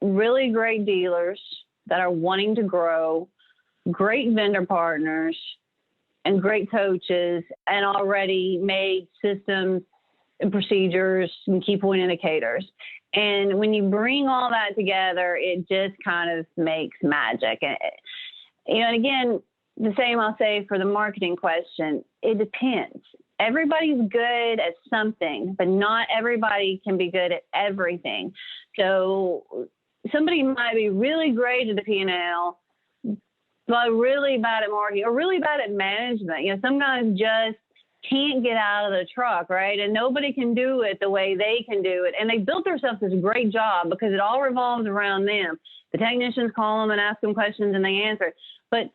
really great dealers that are wanting to grow, great vendor partners, and great coaches, and already made systems and procedures and key point indicators. And when you bring all that together, it just kind of makes magic. And again, the same I'll say for the marketing question, it depends. Everybody's good at something, but not everybody can be good at everything. So somebody might be really great at the P&L, but really bad at marketing or really bad at management. Some guys just can't get out of the truck, right? And nobody can do it the way they can do it. And they built themselves this great job because it all revolves around them. The technicians call them and ask them questions and they answer. But,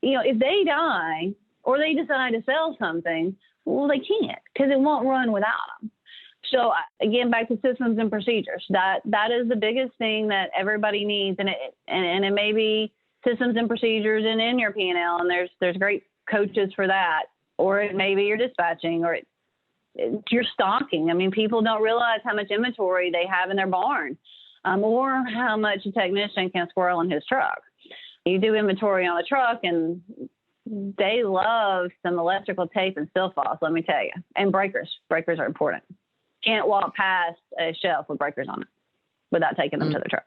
if they die or they decide to sell something, well, they can't because it won't run without them. So again, back to systems and procedures. That is the biggest thing that everybody needs. And it may be systems and procedures in your P&L, and there's great coaches for that. Or it may be your dispatching, or it's your stocking. I mean, people don't realize how much inventory they have in their barn, or how much a technician can squirrel in his truck. You do inventory on a truck, and they love some electrical tape and steel files, let me tell you. And breakers. Breakers are important. Can't walk past a shelf with breakers on it without taking them to the truck.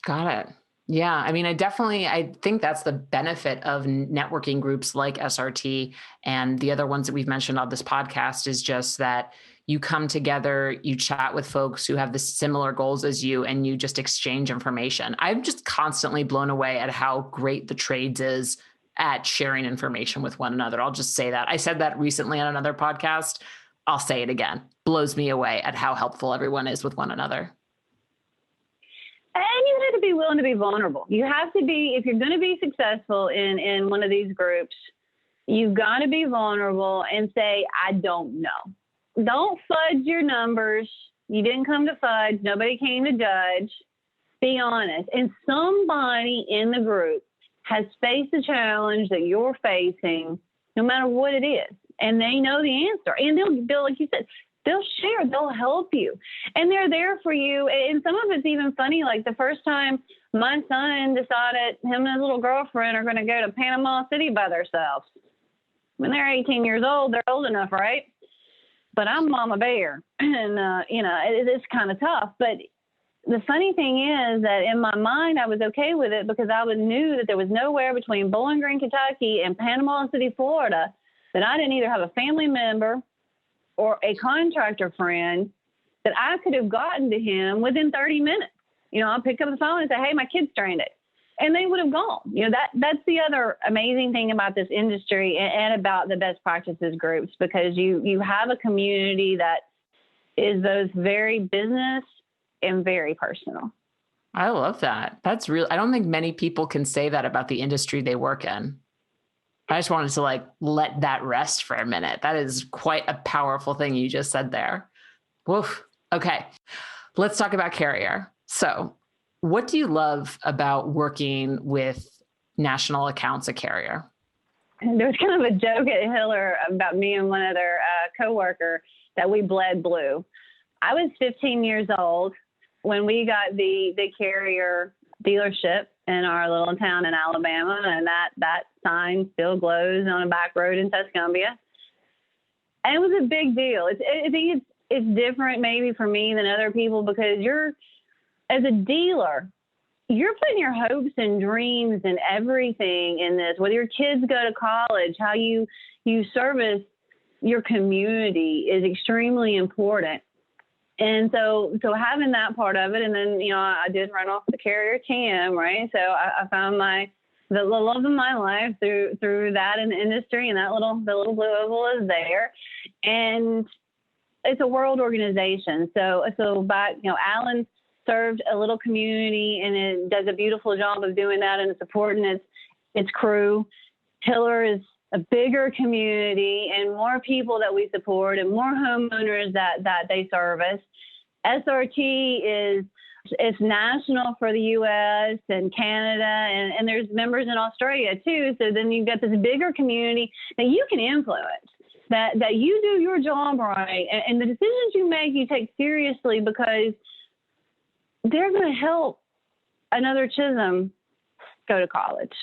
Got it. Yeah. I mean, I think that's the benefit of networking groups like SRT and the other ones that we've mentioned on this podcast is just that you come together, you chat with folks who have the similar goals as you, and you just exchange information. I'm just constantly blown away at how great the trades is at sharing information with one another. I'll just say that. I said that recently on another podcast. I'll say it again. Blows me away at how helpful everyone is with one another. And you have to be willing to be vulnerable. You have to be, if you're going to be successful in one of these groups, you've got to be vulnerable and say, I don't know. Don't fudge your numbers. You didn't come to fudge. Nobody came to judge. Be honest. And somebody in the group has faced the challenge that you're facing, no matter what it is. And they know the answer. And they'll, like you said, they'll share, they'll help you. And they're there for you. And some of it's even funny. Like the first time my son decided him and his little girlfriend are going to go to Panama City by themselves. When they're 18 years old, they're old enough, right? But I'm Mama Bear. And, it's kind of tough. But the funny thing is that in my mind, I was okay with it because I knew that there was nowhere between Bowling Green, Kentucky and Panama City, Florida, that I didn't either have a family member or a contractor friend that I could have gotten to him within 30 minutes. I'll pick up the phone and say, hey, my kid's stranded. And they would have gone. That's the other amazing thing about this industry and about the best practices groups, because you have a community that is both very business and very personal. I love that. That's real. I don't think many people can say that about the industry they work in. I just wanted to let that rest for a minute. That is quite a powerful thing you just said there. Woof. Okay. Let's talk about Carrier. So what do you love about working with national accounts at Carrier? There was kind of a joke at Hiller about me and one other coworker that we bled blue. I was 15 years old when we got the Carrier dealership in our little town in Alabama, and that sign still glows on a back road in Tuscumbia. And it was a big deal. I think it's different maybe for me than other people because as a dealer, you're putting your hopes and dreams and everything in this, whether your kids go to college, how you service your community is extremely important. And so having that part of it, and then, I did run off the Carrier TM, right? So I found the love of my life through that in the industry, and the little blue oval is there. And it's a world organization. So back, Alan served a little community and it does a beautiful job of doing that and supporting its crew. Hiller is a bigger community and more people that we support and more homeowners that they service. SRT is It's national for the U.S. and Canada, and there's members in Australia too. So then you've got this bigger community that you can influence, that you do your job right, and the decisions you make, you take seriously, because they're going to help another Chisholm go to college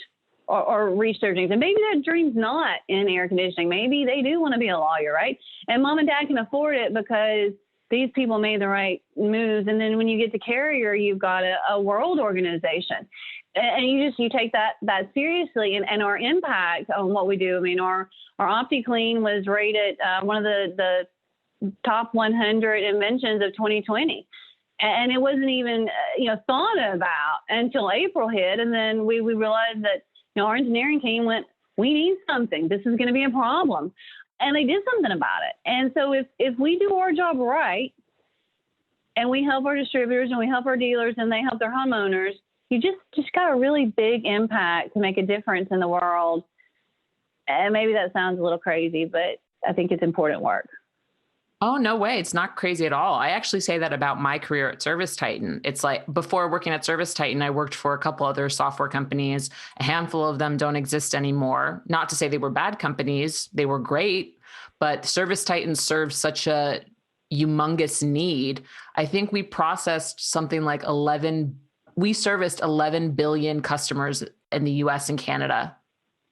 or reach their dreams. And maybe that dream's not in air conditioning. Maybe they do want to be a lawyer, right? And mom and dad can afford it because these people made the right moves. And then when you get to Carrier, you've got a world organization. And you take that seriously, and our impact on what we do. I mean, our OptiClean was rated one of the top 100 inventions of 2020. And it wasn't even, thought about until April hit. And then we realized that, our engineering team went, we need something. This is going to be a problem. And they did something about it. And so if we do our job right, and we help our distributors and we help our dealers and they help their homeowners, you just got a really big impact to make a difference in the world. And maybe that sounds a little crazy, but I think it's important work. Oh, no way. It's not crazy at all. I actually say that about my career at ServiceTitan. It's like, before working at ServiceTitan, I worked for a couple other software companies. A handful of them don't exist anymore. Not to say they were bad companies. They were great, but ServiceTitan served such a humongous need. I think we processed something like we serviced 11 billion customers in the US and Canada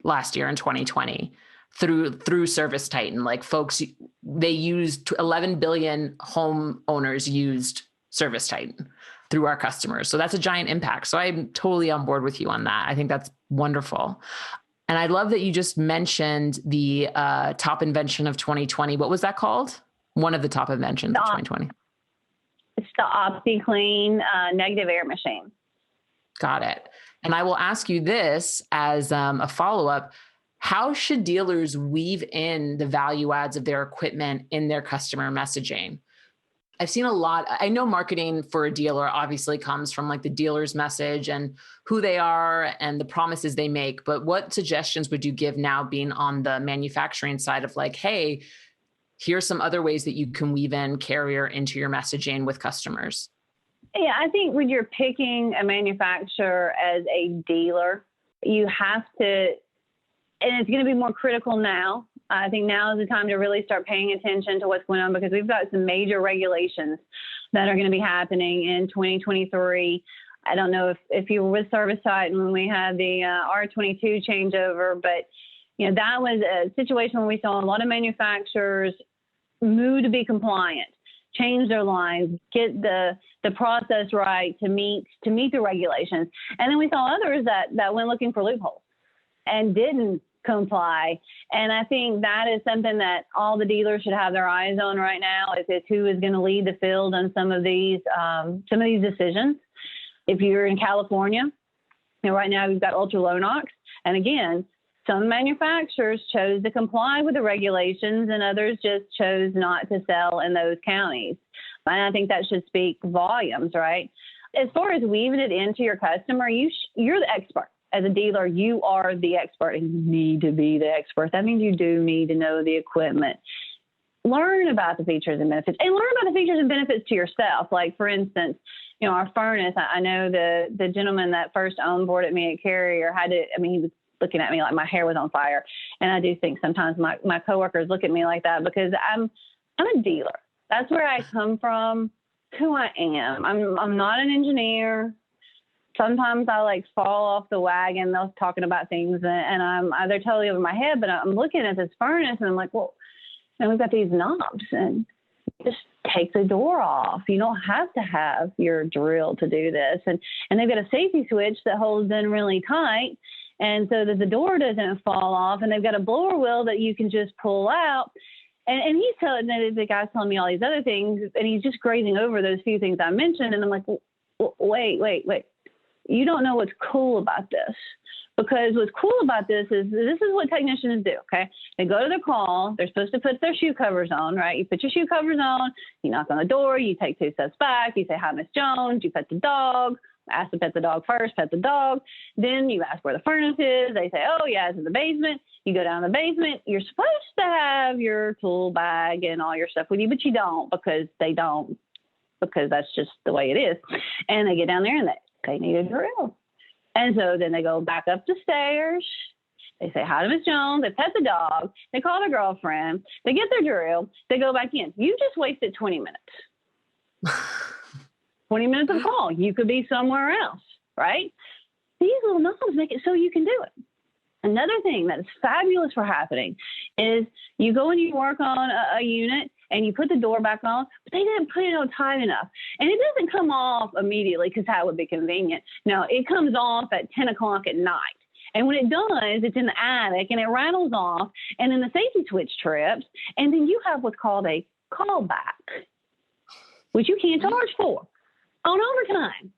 last year in 2020. Through ServiceTitan, like folks, they used 11 billion homeowners used ServiceTitan through our customers. So that's a giant impact. So I'm totally on board with you on that. I think that's wonderful. And I love that you just mentioned the top invention of 2020. What was that called? One of the top inventions of 2020. It's the OptiClean negative air machine. Got it. And I will ask you this as a follow-up. How should dealers weave in the value adds of their equipment in their customer messaging? I've seen a lot. I know marketing for a dealer obviously comes from like the dealer's message and who they are and the promises they make. But what suggestions would you give now, being on the manufacturing side, of like, hey, here's some other ways that you can weave in Carrier into your messaging with customers? Yeah, I think when you're picking a manufacturer as a dealer, you have to, and it's going to be more critical now. I think now is the time to really start paying attention to what's going on, because we've got some major regulations that are going to be happening in 2023. I don't know if you were with ServiceTitan when we had the R22 changeover, but that was a situation where we saw a lot of manufacturers move to be compliant, change their lines, get the process right to meet the regulations. And then we saw others that went looking for loopholes and didn't comply. And I think that is something that all the dealers should have their eyes on right now, is who is going to lead the field on some of these decisions. If you're in California, right now we've got ultra low NOx. And again, some manufacturers chose to comply with the regulations and others just chose not to sell in those counties. And I think that should speak volumes, right? As far as weaving it into your customer, you're the expert. As a dealer, you are the expert, and you need to be the expert. That means you do need to know the equipment. Learn about the features and benefits, and learn about the features and benefits to yourself. Like, for instance, our furnace, I know the gentleman that first onboarded me at Carrier he was looking at me like my hair was on fire. And I do think sometimes my coworkers look at me like that, because I'm a dealer. That's where I come from, who I am. I'm not an engineer. Sometimes I fall off the wagon. They're talking about things and they're totally over my head, but I'm looking at this furnace and I'm like, well, we've got these knobs and just take the door off. You don't have to have your drill to do this. And they've got a safety switch that holds in really tight, and so that the door doesn't fall off, and they've got a blower wheel that you can just pull out. And he's the guy's telling me all these other things, and he's just grazing over those few things I mentioned. And I'm like, wait. You don't know what's cool about this. Because what's cool about this is what technicians do, okay? They go to their call. They're supposed to put their shoe covers on, right? You put your shoe covers on. You knock on the door. You take 2 steps back. You say, hi, Miss Jones. You pet the dog. Ask to pet the dog first, pet the dog. Then you ask where the furnace is. They say, oh, yeah, it's in the basement. You go down the basement. You're supposed to have your tool bag and all your stuff with you, but you don't, because they don't because that's just the way it is. And they get down there and they need a drill. And so then they go back up the stairs. They say hi to Miss Jones. They pet the dog. They call their girlfriend. They get their drill. They go back in. You just wasted 20 minutes. 20 minutes of call. You could be somewhere else, right? These little knobs make it so you can do it. Another thing that is fabulous for happening is you go and you work on a unit and you put the door back on, but they didn't put it on tight enough. And it doesn't come off immediately because that would be convenient. No, it comes off at 10 o'clock at night. And when it does, it's in the attic and it rattles off, and then the safety switch trips, and then you have what's called a callback, which you can't charge for on overtime.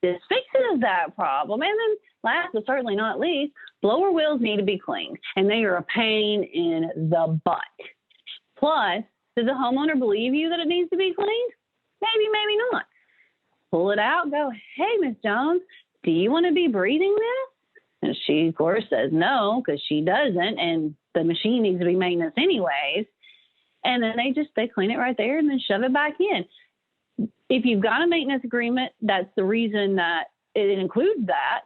This fixes that problem. And then last but certainly not least, blower wheels need to be cleaned, and they are a pain in the butt. Plus, does the homeowner believe you that it needs to be cleaned? Maybe, maybe not. Pull it out, go, hey, Miss Jones, do you want to be breathing this? And she, of course, says no, because she doesn't, and the machine needs to be maintenance anyways. And then they clean it right there and then shove it back in. If you've got a maintenance agreement, that's the reason that it includes that.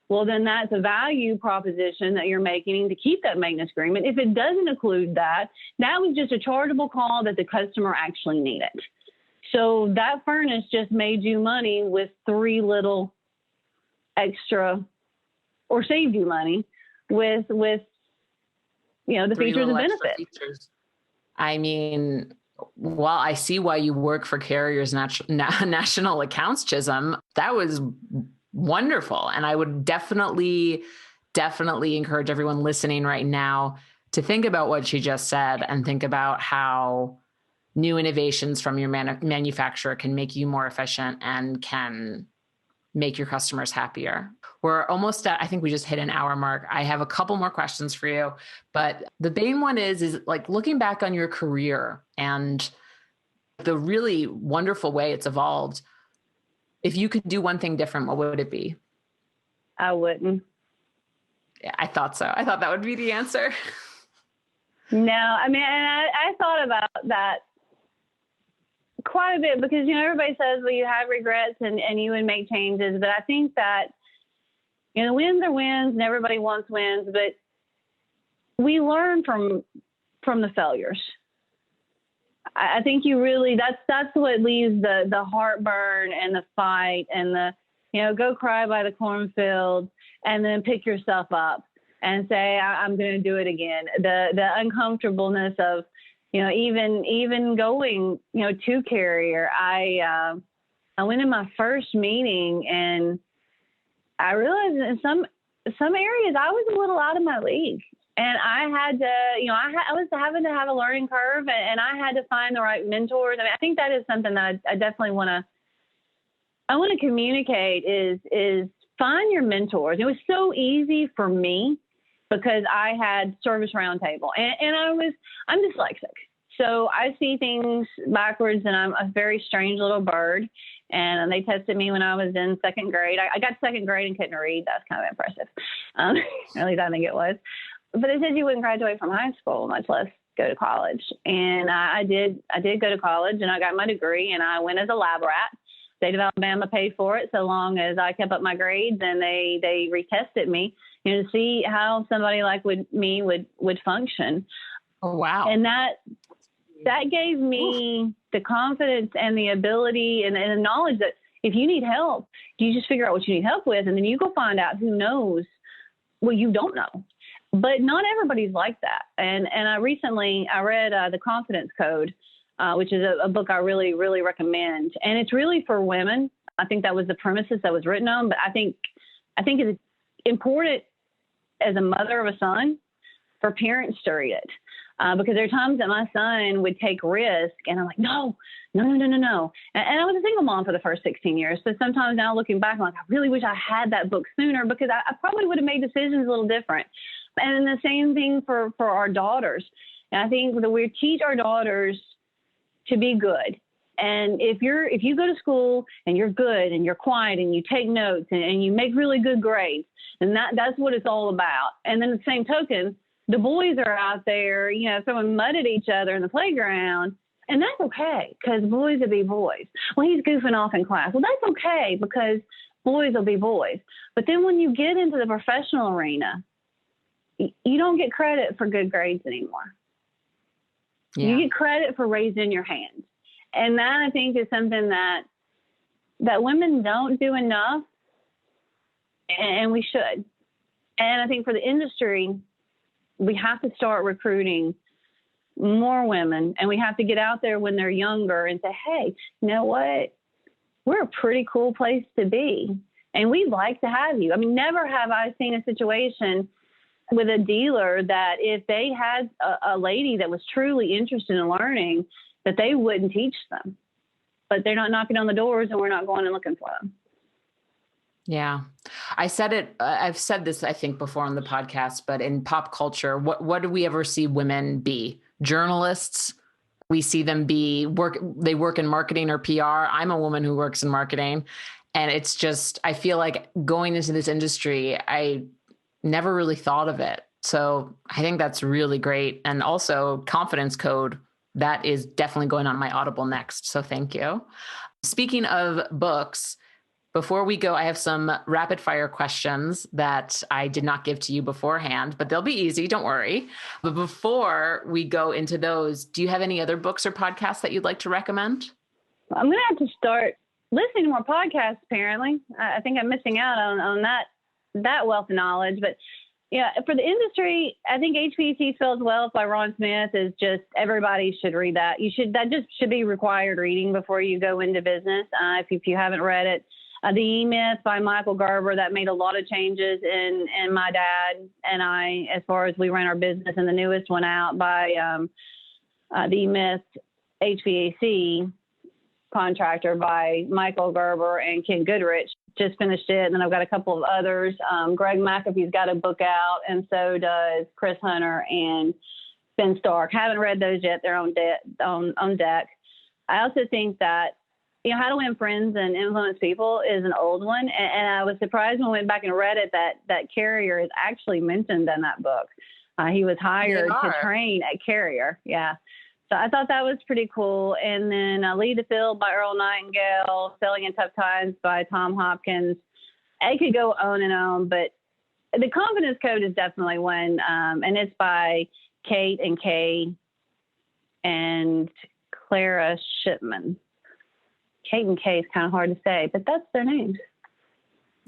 Well, then that's a value proposition that you're making to keep that maintenance agreement. If it doesn't include that, that was just a chargeable call that the customer actually needed. So that furnace just made you money with 3 little extra, or saved you money with the features and benefits. Features. I mean, well, I see why you work for Carrier's national accounts, Chisholm. That was wonderful. And I would definitely encourage everyone listening right now to think about what she just said and think about how new innovations from your manufacturer can make you more efficient and can make your customers happier. We're almost at, I think we just hit an hour mark. I have a couple more questions for you, but the main one is like looking back on your career and the really wonderful way it's evolved. If you could do one thing different, what would it be? I wouldn't. Yeah, I thought so. I thought that would be the answer. No, I mean, and I thought about that quite a bit because, everybody says, well, you have regrets and you would make changes. But I think that, wins are wins and everybody wants wins, but we learn from the failures. I think you really, that's what leaves the heartburn and the fight and the, go cry by the cornfield and then pick yourself up and say, I'm going to do it again. The uncomfortableness of, even going, to Carrier. I went in my first meeting and I realized in some areas I was a little out of my league. And I had to, I was having to have a learning curve, and I had to find the right mentors. I mean, I think that is something that I definitely want to communicate is find your mentors. It was so easy for me because I had Service Roundtable, and I'm dyslexic. So I see things backwards, and I'm a very strange little bird. And they tested me when I was in second grade. I got second grade and couldn't read. That's kind of impressive. At least I think it was. But they said you wouldn't graduate from high school, much less go to college. And I did go to college, and I got my degree, and I went as a lab rat. State of Alabama paid for it so long as I kept up my grades, and they retested me, to see how somebody like me would function. Oh, wow. And that gave me the confidence and the ability and the knowledge that if you need help, you just figure out what you need help with, and then you go find out who knows what you don't know. But not everybody's like that. And I recently read The Confidence Code, which is a book I really, really recommend. And it's really for women. I think that was the premises that was written on. But I think it's important as a mother of a son for parents to read it. Because there are times that my son would take risk, and I'm like, no. And I was a single mom for the first 16 years. So sometimes now looking back, I'm like, I really wish I had that book sooner, because I probably would have made decisions a little different. And the same thing for our daughters. And I think that we teach our daughters to be good. And if you go to school and you're good and you're quiet and you take notes and you make really good grades, then that's what it's all about. And then the same token, the boys are out there, throwing mud at each other in the playground. And that's okay, because boys will be boys. Well, he's goofing off in class. Well, that's okay, because boys will be boys. But then when you get into the professional arena, you don't get credit for good grades anymore. Yeah. You get credit for raising your hand. And that, I think, is something that women don't do enough, and we should. And I think for the industry, we have to start recruiting more women, and we have to get out there when they're younger and say, hey, you know what? We're a pretty cool place to be, and we'd like to have you. I mean, never have I seen a situation with a dealer that if they had a lady that was truly interested in learning, that they wouldn't teach them. But they're not knocking on the doors, and we're not going and looking for them. Yeah. I said it, I've said this, I think, before on the podcast, but in pop culture, what do we ever see women be? Journalists. We see them they work in marketing or PR. I'm a woman who works in marketing. And it's just, I feel like going into this industry, I never really thought of it. So I think that's really great. And also Confidence Code, that is definitely going on my Audible next. So thank you. Speaking of books, before we go, I have some rapid fire questions that I did not give to you beforehand, but they'll be easy. Don't worry. But before we go into those, do you have any other books or podcasts that you'd like to recommend? I'm going to have to start listening to more podcasts, apparently. I think I'm missing out on that wealth of knowledge. But yeah, for the industry, I think HVAC Spells Wealth by Ron Smith is just, everybody should read that. That just should be required reading before you go into business. If you haven't read it. The E-Myth by Michael Gerber, that made a lot of changes in my dad and I, as far as we ran our business. And the newest one out by the E-Myth HVAC contractor by Michael Gerber and Ken Goodrich. Just finished it. And then I've got a couple of others. Greg McAfee's got a book out, and so does Chris Hunter and Ben Stark. Haven't read those yet. They're on deck. I also think that, How to Win Friends and Influence People is an old one. And I was surprised when I went back and read it that Carrier is actually mentioned in that book. He was hired to train at Carrier. Yeah. So I thought that was pretty cool. And then Lead the Field by Earl Nightingale, Selling in Tough Times by Tom Hopkins. I could go on and on, but the Confidence Code is definitely one. And it's by Kate and Kay and Clara Shipman. Kate and Kay is kind of hard to say, but that's their names.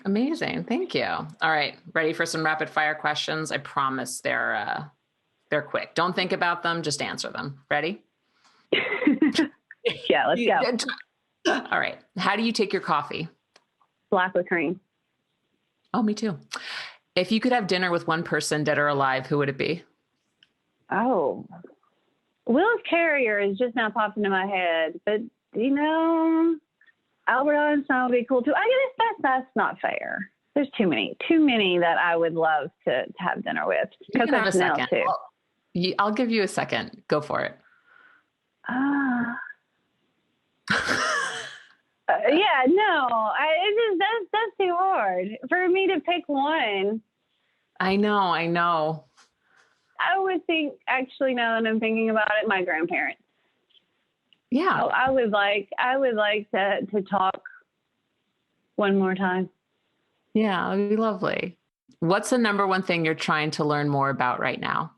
Amazing. Thank you. All right. Ready for some rapid fire questions? I promise they're quick. Don't think about them. Just answer them. Ready? Yeah, let's go. All right. How do you take your coffee? Black with cream. Oh, me too. If you could have dinner with one person, dead or alive, who would it be? Oh, Willis Carrier has just now popped into my head, but Albert Einstein would be cool too. I guess that's not fair. There's too many that I would love to have dinner with. You can have a second. Too. I'll give you a second. Go for it. Yeah, no, that's too hard for me to pick one. I know. I would think, actually, now that I'm thinking about it, my grandparents. Yeah. So I would like to talk one more time. Yeah, it'd be lovely. What's the number one thing you're trying to learn more about right now?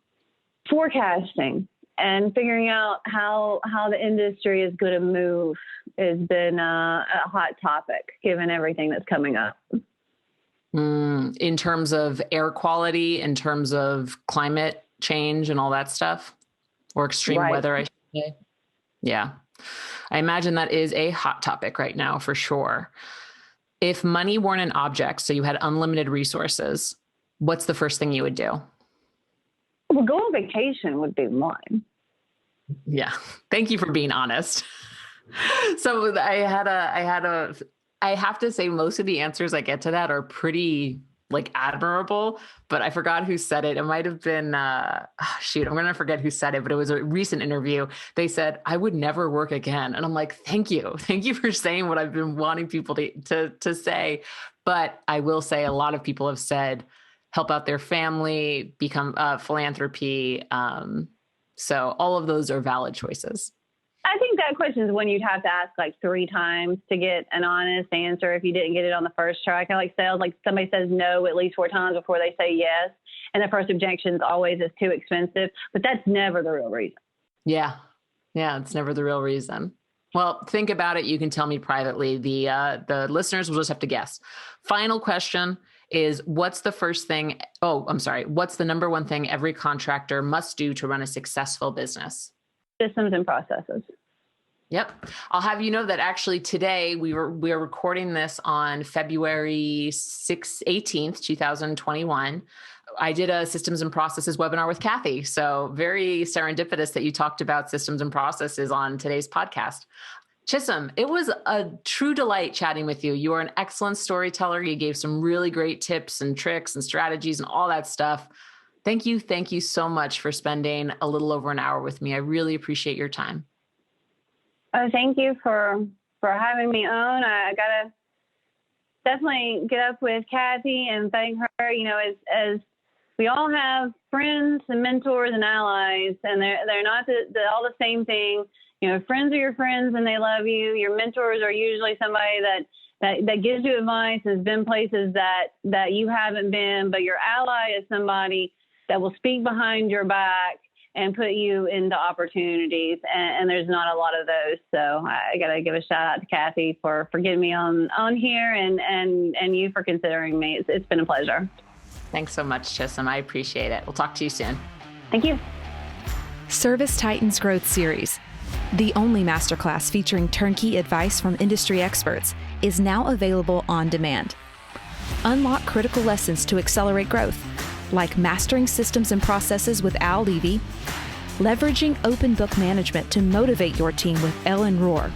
Forecasting and figuring out how the industry is going to move has been a hot topic, given everything that's coming up. In terms of air quality, in terms of climate change and all that stuff, or extreme weather, I should say. Yeah. I imagine that is a hot topic right now for sure. If money weren't an object, so you had unlimited resources, what's the first thing you would do? Well, go on vacation would be one. Yeah. Thank you for being honest. So I have to say most of the answers I get to that are pretty admirable, but I forgot who said it. It might've been, I'm going to forget who said it, but it was a recent interview. They said, I would never work again. And I'm like, thank you for saying what I've been wanting people to say. But I will say a lot of people have said, help out their family, become philanthropy. So all of those are valid choices. I I think that question is one you'd have to ask like 3 times to get an honest answer if you didn't get it on the first try. Kind of like sales, like somebody says no at least 4 times before they say yes. And the first objection is always it's too expensive, but that's never the real reason. Yeah. Yeah. It's never the real reason. Well, think about it. You can tell me privately. The listeners will just have to guess. Final question is, what's the number one thing every contractor must do to run a successful business? Systems and processes. Yep. I'll have you know that actually today we are recording this on February 18th, 2021. I did a systems and processes webinar with Kathy. So very serendipitous that you talked about systems and processes on today's podcast. Chisholm, it was a true delight chatting with you. You are an excellent storyteller. You gave some really great tips and tricks and strategies and all that stuff. Thank you. Thank you so much for spending a little over an hour with me. I really appreciate your time. Oh, thank you for having me on. I gotta definitely get up with Kathy and thank her. You know, as we all have friends and mentors and allies, and they're not all the same thing. You know, friends are your friends and they love you. Your mentors are usually somebody that gives you advice, has been places that you haven't been, but your ally is somebody that will speak behind your back and put you into opportunities. And there's not a lot of those. So I got to give a shout out to Kathy for getting me on here and you for considering me. It's been a pleasure. Thanks so much, Chisholm. I appreciate it. We'll talk to you soon. Thank you. ServiceTitan's Growth Series, the only masterclass featuring turnkey advice from industry experts, is now available on demand. Unlock critical lessons to accelerate growth, like mastering systems and processes with Al Levy, leveraging open book management to motivate your team with Ellen Rohr,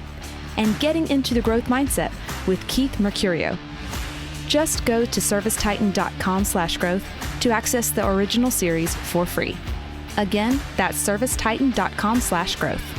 and getting into the growth mindset with Keith Mercurio. Just go to ServiceTitan.com/growth to access the original series for free. Again, that's ServiceTitan.com/growth.